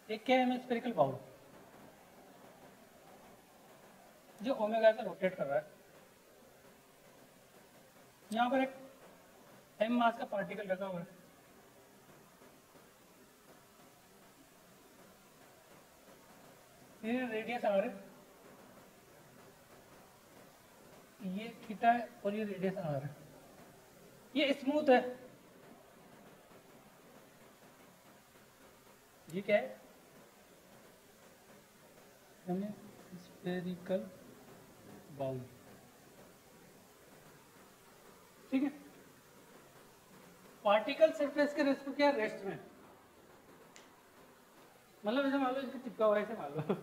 एक क्या है स्फेरिकल बाउल जो ओमेगा से रोटेट कर रहा है। यहाँ पर एक एम मास का पार्टिकल रखा हुआ है, ये रेडियस आर है, ये थीटा है और ये रेडियस आर है। ये स्मूथ है, ये क्या है, हमें स्फेरिकल बाउल, ठीक है। पार्टिकल सरफेस के रेस्ट क्या रेस्ट में, मतलब ऐसे मान लो इसको चिपका हुआ है, ऐसे मान लो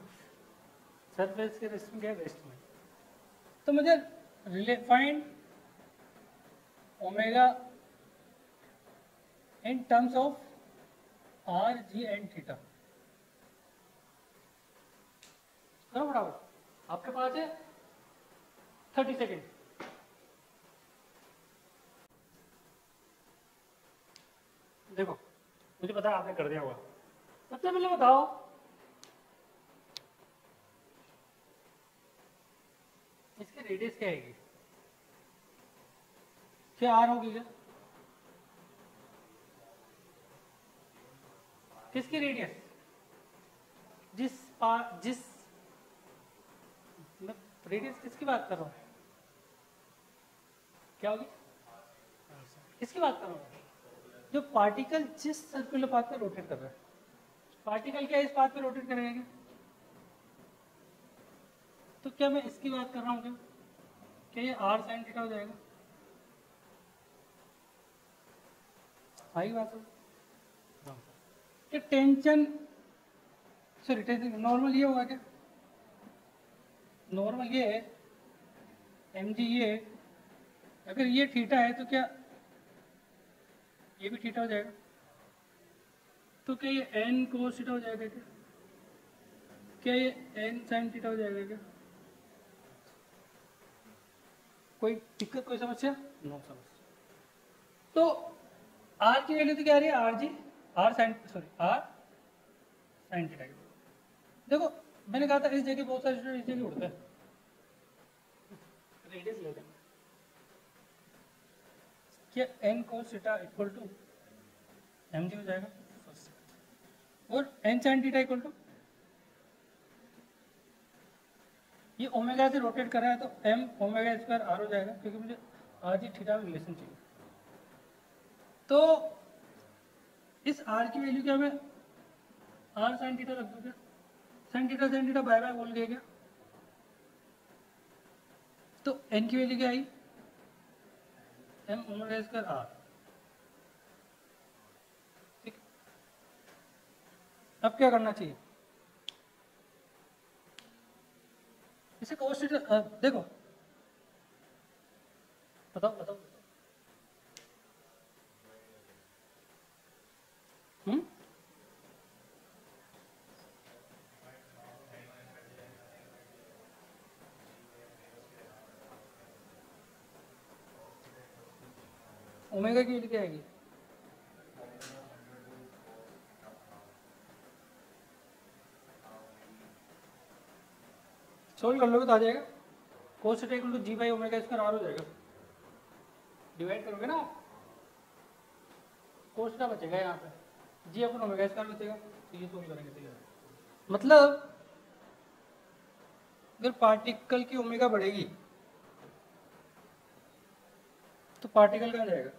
सरफेस के रेस्ट में क्या रेस्ट में। तो मुझे find omega in terms of R G and theta. करो फटाफट, आपके पास है 30 सेकेंड। देखो मुझे पता है आपने कर दिया होगा, सबसे पहले बताओ इसकी रेडियस क्या आएगी? क्या आर होगी क्या? किसकी रेडियस? जिस मैं रेडियस किसकी बात कर रहा हूँ? क्या होगी? किसकी बात कर रहा हूँ? जो पार्टिकल जिस सर्कुलर पाथ पे रोटेट कर रहा है, पार्टिकल क्या इस पाथ पे रोटेट करेगा क्या? तो क्या मैं इसकी बात कर रहा हूँ क्या ये आर साइन थीटा हो जाएगा? आई बात है कि टेंशन, सॉरी टेंशन नॉर्मल ये होगा क्या? नॉर्मल ये है एम जी, ये अगर ये थीटा है तो क्या ये भी थीटा हो जाएगा? तो क्या ये एन कोस थीटा हो जाएगा क्या? क्या ये एन साइन थीटा हो जाएगा क्या? कोई दिक्कत, कोई समस्या? नो समस्या। तो आर की वैल्यू तो क्या आ रही है? आर जी, R sine, sorry R sine theta. देखो मैंने कहा था इस जगह बहुत सारे स्टूडेंट इस जगह उड़ते हैं, रेडियस ले लें। क्या N cos theta equal to M G हो जाएगा, और N sine theta equal to ये ओमेगा से रोटेट कर रहा है तो एम ओमेगा स्क्वायर आर हो जाएगा, क्योंकि मुझे आर जी थीटा में रिलेशन चाहिए। तो इस आर की वैल्यू क्या मैं आर साइन थीटा रख दूँ क्या? साइन थीटा बाय बाय बोल गया क्या? तो एन की वैल्यू क्या आई? M omega square R. ठीक, अब क्या करना चाहिए? इसे कोस थीटा, देखो बताओ बताओ, हम्म, ओमेगा की वैल्यू क्या आएगी? सोल्व कर लोगे तो आ जाएगा, cos theta equal to G by omega square R हो जाएगा। डिवाइड करोगे ना आप, कोस थीटा बचेगा यहाँ पे, जी अपन ओमेगा स्क्वायर बचेगा, तो ये सोल्व करेंगे। ठीक है, मतलब अगर पार्टिकल की ओमेगा बढ़ेगी तो पार्टिकल कहाँ जाएगा?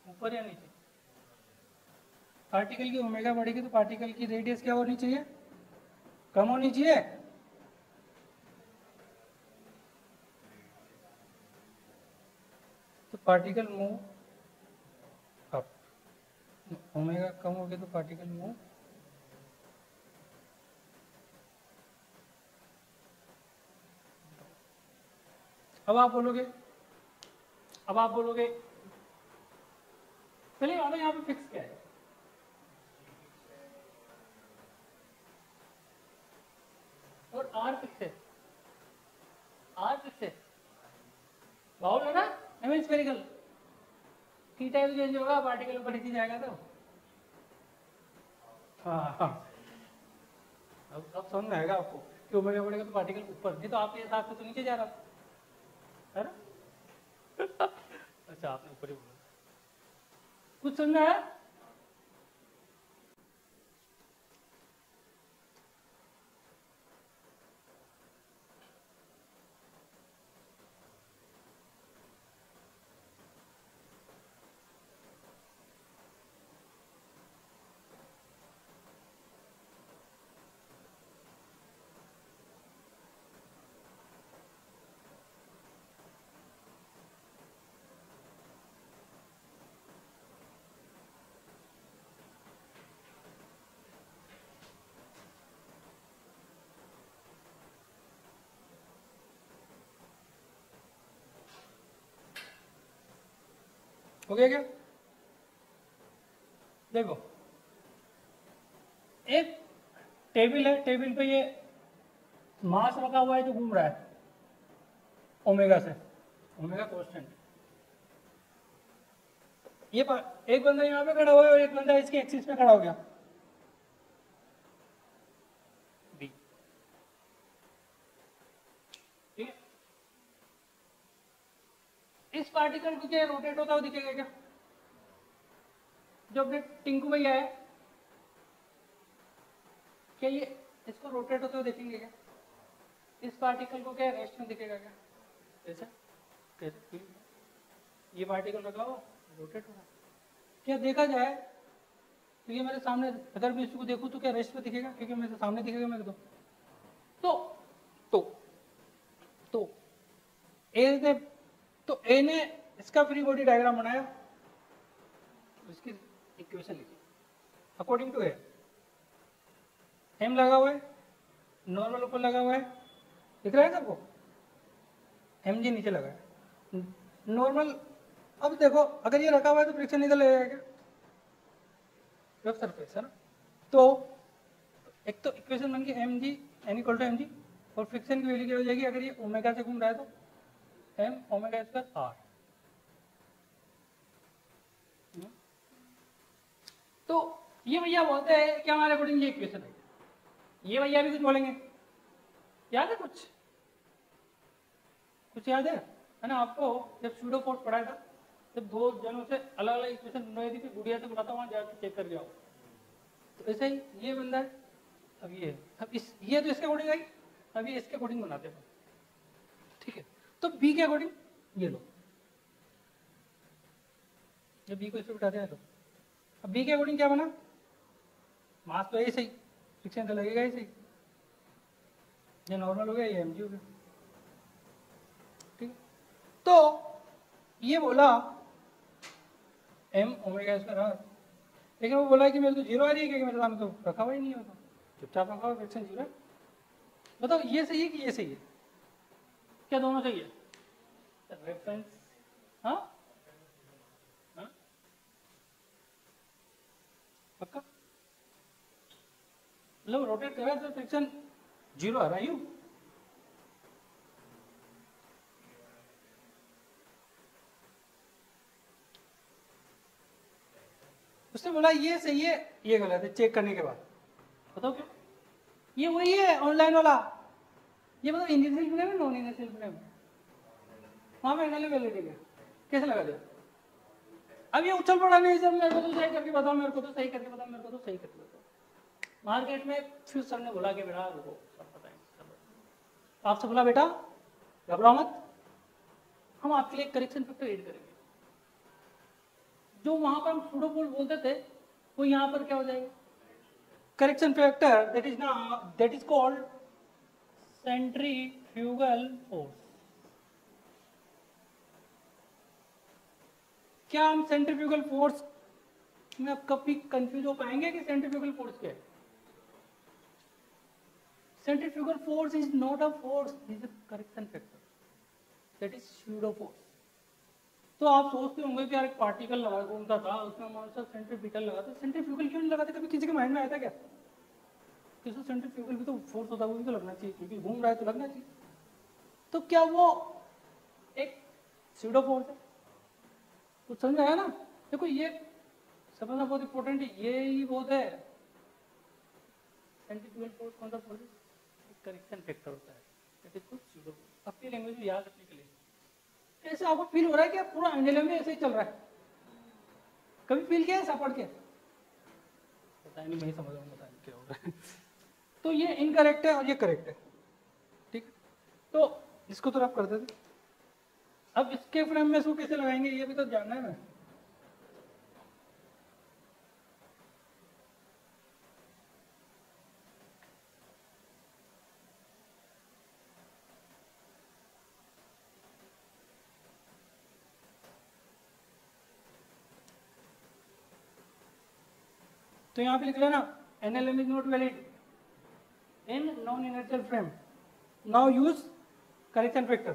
ऊपर या नीचे? पार्टिकल की ओमेगा बढ़ेगी तो पार्टिकल की रेडियस क्या होनी चाहिए? कम होनी चाहिए। तो पार्टिकल मूव अप, ओमेगा कम हो गया तो पार्टिकल मूव, अब आप बोलोगे, अब आप बोलोगे चलिए यहाँ पे फिक्स क्या है? और आर फिक्स है, आर फिक्स है, बाउल है ना, एम स्फेरिकल, थीटा भी चेंज होगा, पार्टिकल ऊपर नीचे जाएगा तो हाँ हाँ, अब समझ में आएगा आपको कि ओमेगा बढ़ेगा तो पार्टिकल ऊपर, नहीं तो आपके हिसाब से तो नीचे जा रहा है ना? अच्छा आपने ऊपर ही बोला, कुछ समझ में आया? हो गया क्या? देखो एक टेबल है, टेबल पे ये मास रखा हुआ है जो घूम रहा है ओमेगा से, ओमेगा कांस्टेंट। ये एक बंदा यहाँ पे खड़ा हुआ है और एक बंदा इसके एक्सिस पे खड़ा हो गया, बी, ठीक है। इस पार्टिकल को क्या रोटेट होता हुआ दिखेगा क्या? जो अपने टिंकू भैया है, क्या ये इसको रोटेट होते हुए देखेंगे क्या? इस पार्टिकल को क्या रेस्ट में दिखेगा क्या? कैसे कैसे? ये पार्टिकल रखा हुआ रोटेट हो रहा है, क्या देखा जाए तो ये मेरे सामने, अगर मैं इसको देखूं तो क्या रेस्ट पे दिखेगा? क्योंकि मेरे सामने दिखेगा मेरे को। तो तो ए ने तो ए ने इसका फ्री बॉडी डायग्राम बनाया, इसकी इक्वेशन लिखी अकॉर्डिंग टू ए। एम लगा हुआ है, नॉर्मल ऊपर लगा हुआ है, दिख रहा है सबको? एम जी नीचे लगा है, नॉर्मल। अब देखो अगर ये रखा हुआ है तो फ्रिक्शन इधर लगेगा क्या? रफ सरफेस है ना। तो एक तो इक्वेशन बन गई M G N equal to M G, और फ्रिक्शन की वैल्यू क्या हो जाएगी अगर ये ओमेगा से घूम रहा है तो एम ओमेगा स्क्वायर आर। तो ये भैया बोलते हैं कि हमारे अकॉर्डिंग ये इक्वेशन है। ये भैया भी कुछ बोलेंगे, याद है कुछ याद है ना आपको? जब सूडो फोर्स पढ़ाया था, जब दो जनों से अलग अलग इक्वेशन बनवाई थी, गुड़िया से बुलाता वहां जाकर चेक कर जाओ। तो ऐसे ही ये बंदा है, अब ये अब इस ये तो इसके अकॉर्डिंग आई, अब ये इसके अकॉर्डिंग बनाते हैं, ठीक है। तो बी के अकॉर्डिंग ये लो, जब बी को इस पे बिठाते हैं तो अब बी के अकॉर्डिंग क्या बना? मास तो यही सही, फ्रिक्शन तो लगेगा ही सही, ये नॉर्मल हो गया, ये एम जी हो गया, ठीक है। तो ये बोला एम ओमेगा स्क्वायर आर, लेकिन वो बोला कि मेरे तो जीरो आ रही है क्योंकि मेरे सामने तो रखा हुआ ही नहीं होता, चुपचाप रखा हुआ फ्रिक्शन जीरो है। बताओ ये सही है कि ये सही है? क्या दोनों सही है? रेफरेंस, हाँ हाँ पक्का? मतलब रोटेट कर रहा है तो फ्रिक्शन जीरो आ रहा है यू? उसने बोला ये सही है ये गलत है, चेक करने के बाद। बताओ क्यों? ये वही है ऑनलाइन वाला, ये मतलब इनिशियल फ्रेम है नॉन इनिशियल फ्रेम, वहां पे एंगल वैलिडिटी है, कैसे लगा दिया? अब ये उछल पड़ा नहीं सर, मेरे को तो सही करके बताओ, मेरे को तो सही करके बताओ, मेरे को तो सही करके बताओ। मार्केट में फिर सर ने बोला कि बेटा रुको, सब पता है, आपसे बोला बेटा घबराओ मत, हम आपके लिए करेक्शन फैक्टर ऐड करेंगे। जो वहां पर हम सूडोपोल बोलते थे वो यहाँ पर क्या हो जाएगा? Correction factor, that is called centrifugal force. क्या हम सेंट्रीफ्यूगल फोर्स में अब कभी कंफ्यूज हो पाएंगे कि सेंट्रीफ्यूगल फोर्स क्या है? Centrifugal force is not a force, is a correction factor, that is pseudo force. तो आप सोचते होंगे कि यार एक पार्टिकल लगा घूमता था उसमें हमारे साथ सेंट्रीफ्यूगल लगा था, सेंट्रीफ्यूगल क्यों नहीं लगाते? कभी किसी के माइंड में आया था क्या? किसी सेंट्रीफ्यूगल भी तो फोर्स होता है, वो भी तो लगना चाहिए, क्योंकि घूम रहा है तो लगना चाहिए। तो क्या वो एक सूडो फोर्स है? कुछ समझ आया ना? देखो ये समझना बहुत इंपॉर्टेंट है, ये ही बहुत है। सेंट्रीफ्यूगल फोर्स कौन सा फोर्स है? करेक्शन फैक्टर होता है, that is called pseudo force. अपनी लैंग्वेज में याद रखने के लिए ऐसे आपको फील हो रहा है कि पूरा एंजेलियम में ऐसे ही चल रहा है? कभी फील किया ऐसा पढ़ के? पता नहीं, मैं ही समझ रहा हूँ, पता नहीं क्या हो रहा है। तो ये इनकरेक्ट है और ये करेक्ट है, ठीक है। तो इसको तो आप कर देते, अब इसके फ्रेम में इसको कैसे लगाएंगे ये भी तो जानना है ना। तो यहाँ पे लिख लेना NLM is not valid in non inertial frame, now use correction factor.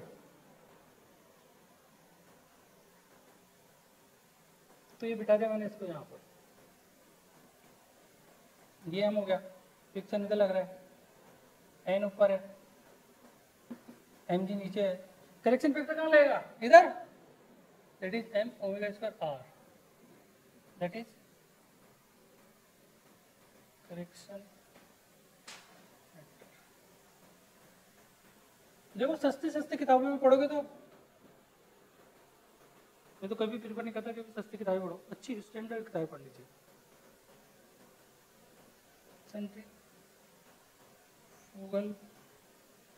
तो ये बिठा दिया मैंने इसको यहाँ पर, ये एम हो गया, फ्रिक्शन इधर लग रहा है, एन ऊपर है, एम जी नीचे है, करेक्शन फैक्टर कहाँ लगेगा? इधर, that is M omega square R, that is correction factor. देखो सस्ती सस्ती किताबों में पढ़ोगे तो, मैं तो कभी प्रिफर नहीं करता कि सस्ती किताबें पढ़ो, अच्छी स्टैंडर्ड किताबें पढ़ लीजिए। सेंट्रीफ्यूगल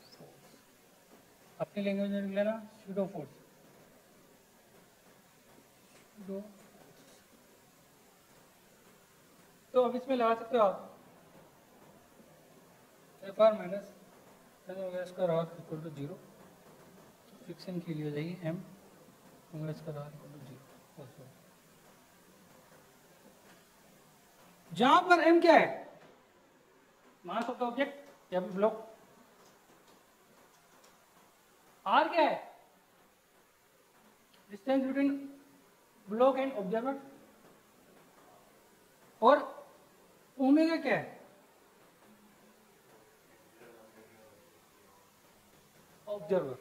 फोर्स अपनी लैंग्वेज में लिख लेना, स्यूडो फोर्स, स्यूडो। तो अब इसमें लगा सकते हो आप F R minus square R equal to zero, friction के लिए हो जाएगी M square R equal to zero. जहां पर एम क्या है? मास ऑफ द ऑब्जेक्ट या फिर ब्लॉक। आर क्या है? Distance between block and observer. और ओमेगा क्या है? ऑब्जर्वर,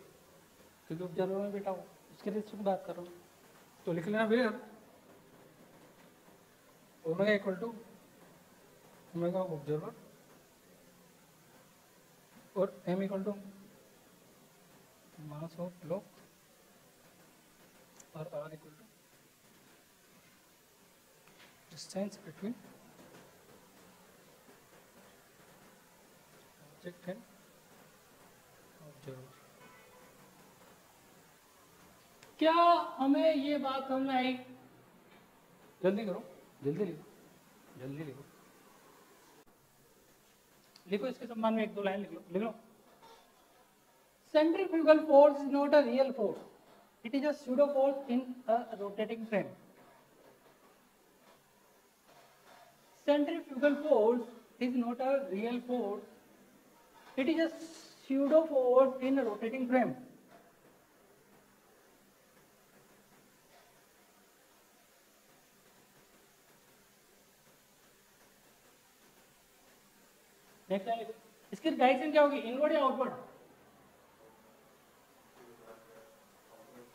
क्योंकि ऑब्जर्वर में बैठा हूँ, इसके रिलेशन बात कर रहा हूँ, तो लिख लेना फिर omega equal to omega observer और M equal to mass of block और R equal to distance between object and observer. क्या हमें ये बात समझ में आई? जल्दी करो, जल्दी लिखो, जल्दी लिखो, लिखो इसके सम्मान में एक दो लाइन लिख लो, लिख लो। Centrifugal force is not a real force. It is a pseudo force in a rotating frame. Centrifugal force is not a real force. It is a pseudo force in a rotating frame. Next line, इसकी direction क्या होगी? Inward या outward?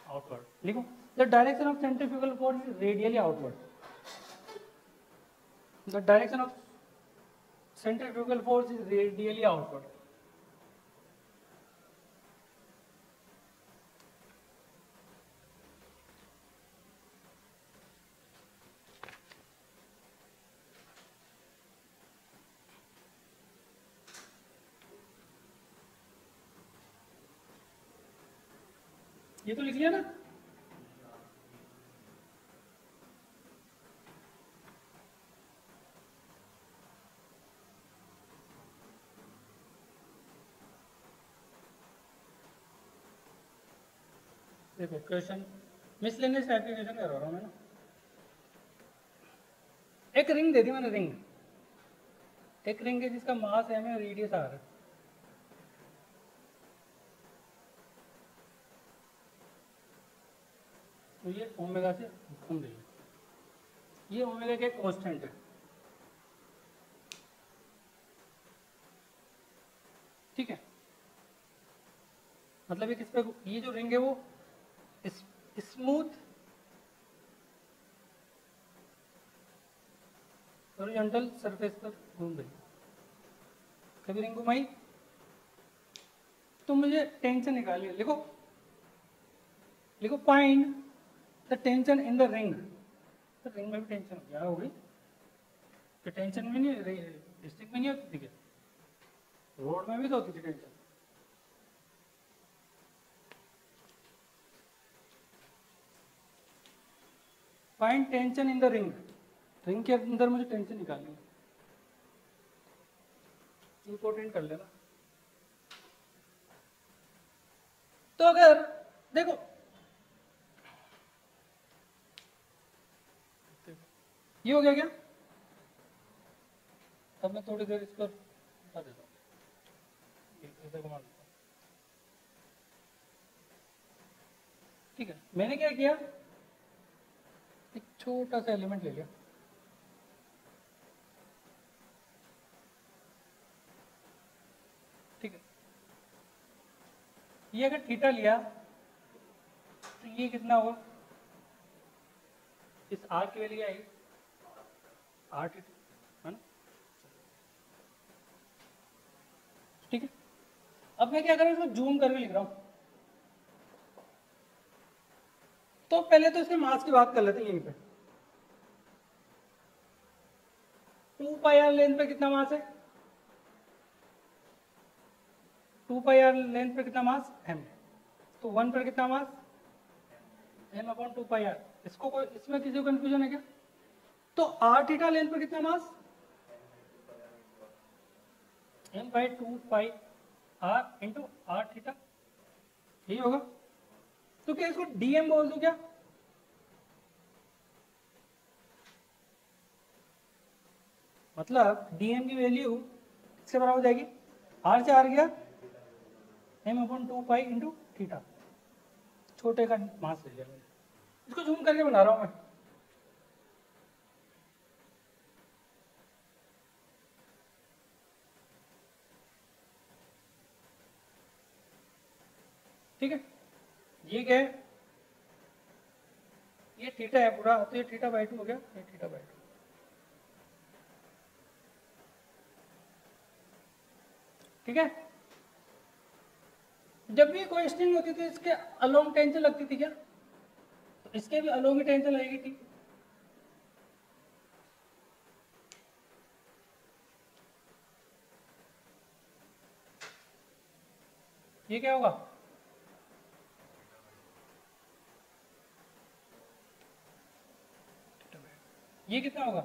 Outward. लिखो, the direction of centrifugal force is radially outward. The direction of centrifugal force is radially outward. ये तो लिख लिया ना? देखो क्वेश्चन मिसलेनियस एप्लीकेशन कर रहा हूँ मैं ना। एक रिंग दे दी मैंने, रिंग, एक रिंग है जिसका मास एम है और रेडियस आर है। तो ये ओमेगा से घूम रही है, ये ओमेगा के कांस्टेंट है, ठीक है। मतलब ये किस पे, ये जो रिंग है वो स्मूथ हॉरिजॉन्टल सरफेस पर घूम रही। कभी रिंग घुमाई तो मुझे टेंशन निकालिए। लिखो, लिखो find the tension in the ring. तो रिंग में भी टेंशन क्या होगी? कि टेंशन में नहीं, डिस्ट्रिक्ट में नहीं होती थी क्या? रोड में भी तो होती थी tension. Find tension in the ring. Ring के अंदर मुझे टेंशन निकालनी है, इंपॉर्टेंट कर लेना। तो अगर देखो ये हो गया क्या? अब मैं थोड़ी देर इसको बता देता हूँ, इधर घुमा देता हूँ, ठीक है। मैंने क्या किया, एक छोटा सा एलिमेंट ले लिया, ये अगर थीटा लिया तो ये कितना होगा, इस आर की वैल्यू आएगी आर थीटा, है ना। ठीक है, अब मैं क्या कर रहा हूँ, इसको जूम करके लिख रहा हूँ। तो पहले तो इसके मास की बात कर लेते हैं यहीं पे। 2 पाई आर लेंथ पे कितना मास है, 2 पाई आर लेंथ पे कितना मास m, तो 1 पर कितना mass m upon 2 pi are. इसको कोई, इसमें किसी को कंफ्यूजन है क्या? तो आर थीटा लेंथ पर कितना mass m by 2 pi R into R theta, यही होगा। तो क्या इसको dm बोल दूं क्या? मतलब dm की वैल्यू इससे बराबर हो जाएगी, r से r गया m upon 2 pi into theta, छोटे का मास ले लिया मैंने। इसको जूम करके बना रहा हूं मैं। ठीक है, ये क्या है, ये थीटा है पूरा, तो ये थीटा बाई 2 हो गया, ये थीटा बाई 2। ठीक है, जब भी कोई स्ट्रिंग होती थी इसके अलोंग टेंशन लगती थी क्या, तो इसके भी अलोंग ही टेंशन लगेगी थी। ये क्या होगा, ये कितना होगा,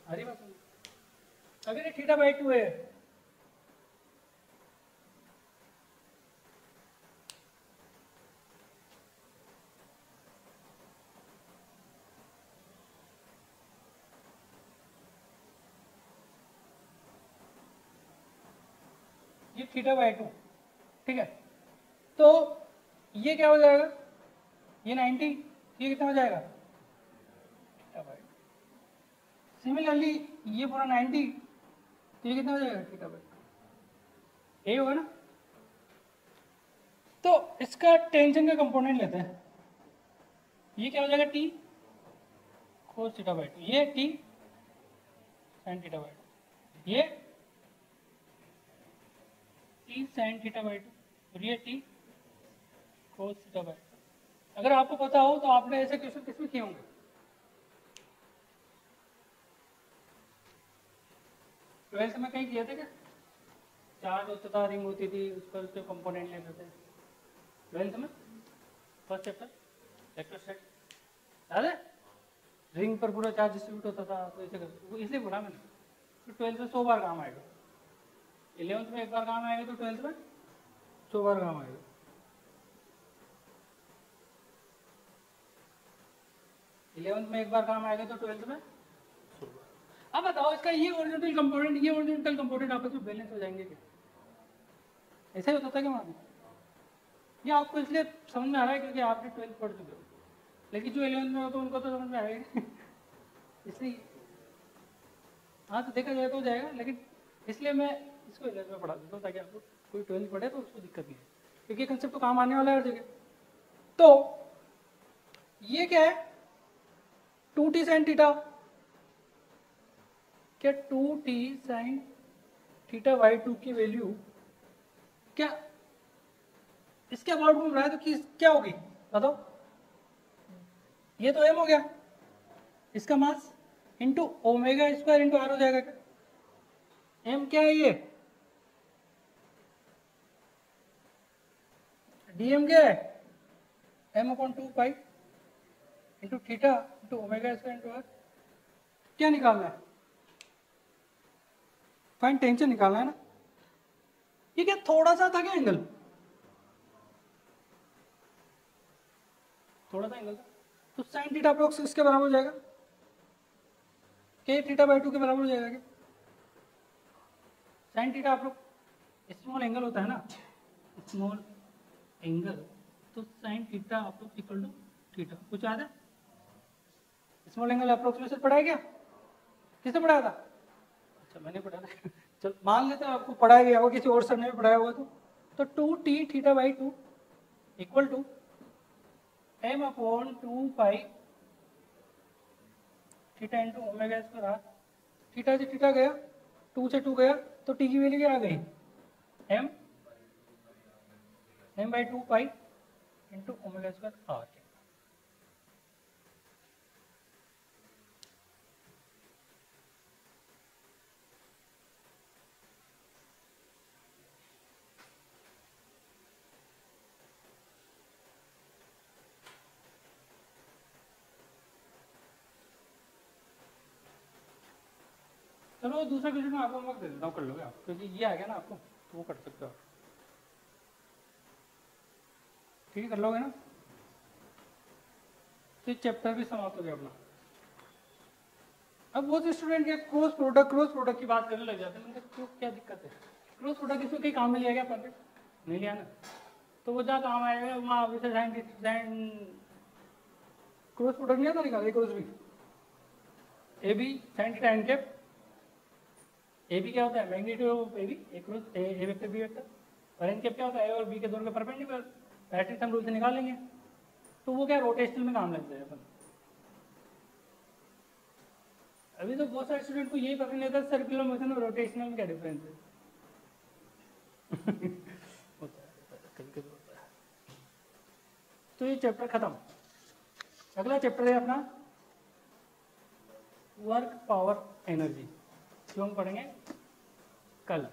अरे बात अगर ये थीटा बाई 2 है, ये थीटा बाई 2, ठीक है, तो ये क्या हो जाएगा, ये 90, ये कितना हो जाएगा थीटा बाई 2। सिमिलरली ये पूरा 90, तो ये कितना हो जाएगा थीटा बाई 2, यही होगा ना। तो इसका टेंशन का कंपोनेंट लेते हैं, ये क्या हो जाएगा टी कोस थीटा बाई 2, ये टी साइन थीटा बाई 2, ये टी साइन थीटा बाई 2, और ये टी कोस थीटा बाई 2। अगर आपको पता हो तो आपने ऐसे क्वेश्चन किसमें किए होंगे, ट्वेल्थ में कहीं किए थे क्या, चार्ज होता था, रिंग होती थी, उस पर उसके कंपोनेंट लेते थे ट्वेल्थ में, फर्स्ट चैप्टर इलेक्ट्रोस्टैटिक, याद है, रिंग पर पूरा चार्ज डिस्ट्रीब्यूट होता था, तो इसे वो इसलिए बोला मैंने, तो ट्वेल्थ में 100 बार काम आएगा, 11th में एक बार काम आएगा, तो ट्वेल्थ में 100 बार काम आएगा। इलेवंथ में एक बार काम आएगा, तो ट्वेल्थ में 100 बार। अब बताओ इसका ये ओरिजिनल कंपोनेंट, ये ओरिजिनल कंपोनेंट आपस में बैलेंस हो जाएंगे क्या, ऐसा ही होता था क्या वहाँ, ये आपको इसलिए समझ में आ रहा है क्योंकि आपने ट्वेल्थ पढ़ चुके हो, लेकिन जो 11th में हो तो उनको तो समझ में आएगा इसलिए, हाँ तो देखा जाए तो हो जाएगा, लेकिन इसलिए मैं इसको 11th में पढ़ा देता हूँ ताकि आपको कोई 12th पढ़े तो उसको दिक्कत नहीं है, क्योंकि कंसेप्ट तो काम आने वाला है हर जगह। तो ये क्या है 2t साइन थीटा, क्या 2t साइन थीटा बाई 2 की वैल्यू क्या इसके अबाउट घूम रहा है, तो क्या होगी बताओ, ये तो m हो गया, इसका mass into omega square into R हो जाएगा क्या, m क्या है, ये dm क्या है, m upon 2 pi into theta into omega square into R. क्या निकालना है, फाइन टेंशन निकालना है ना। ये क्या थोड़ा सा था क्या एंगल, थोड़ा सा एंगल था, तो साइन थीटा अप्रोक्स इसके बराबर हो जाएगा, के थीटा बाई 2 के बराबर हो जाएगा क्या, sine theta approx small angle होता है ना, स्मॉल एंगल, तो sine theta approx equal to theta, कुछ याद है, स्मॉल एंगल अप्रोक्सीमेशन पढ़ा है क्या, किसने पढ़ाया था, अच्छा मैंने पढ़ा था चल मान लेते हैं आपको पढ़ाया गया होगा, किसी और सर ने भी पढ़ाया होगा तो 2t theta by 2 equal to m upon 2 pi theta into omega square R. Theta से थीटा गया, 2 से 2 गया, तो t की वैल्यू क्या आ गई, m by 2 pi into omega square R. चलो दूसरा क्वेश्चन मैं आपको होमवर्क दे देता हूँ, कर लोगे आप, क्योंकि ये आ गया ना आपको तो वो कर सकते हो आप। ठीक है, कर लोगे ना, तो चैप्टर भी समाप्त हो गया अपना। अब बहुत स्टूडेंट क्या क्रॉस प्रोडक्ट की बात करने लग जाते हैं, मतलब क्यों, क्या दिक्कत है, क्रॉस प्रोडक्ट इसमें कहीं काम में लिया गया, पर नहीं लिया ना, तो वो जहाँ काम आएगा वहाँ क्रॉस प्रोडक्ट नहीं आता निकाल, क्रॉस भी A B sine theta N cap, A B क्या होता है magnitude of A B, A cross A vector B vector, और एन कैप क्या होता है ए और बी के दोनों के परपेंडिकुलर, मैट्रिक्स हम रूल से निकालेंगे, तो वो क्या रोटेशनल में काम लगता है अपन। अभी तो बहुत सारे स्टूडेंट को यही पता नहीं होता सर्कुलर मोशन और रोटेशनल में क्या डिफरेंस है। होता है कभी कभी होता है। तो ये चैप्टर खत्म। अगला चैप्टर है अपना वर्क पावर एनर्जी, जो हम पढ़ेंगे कल।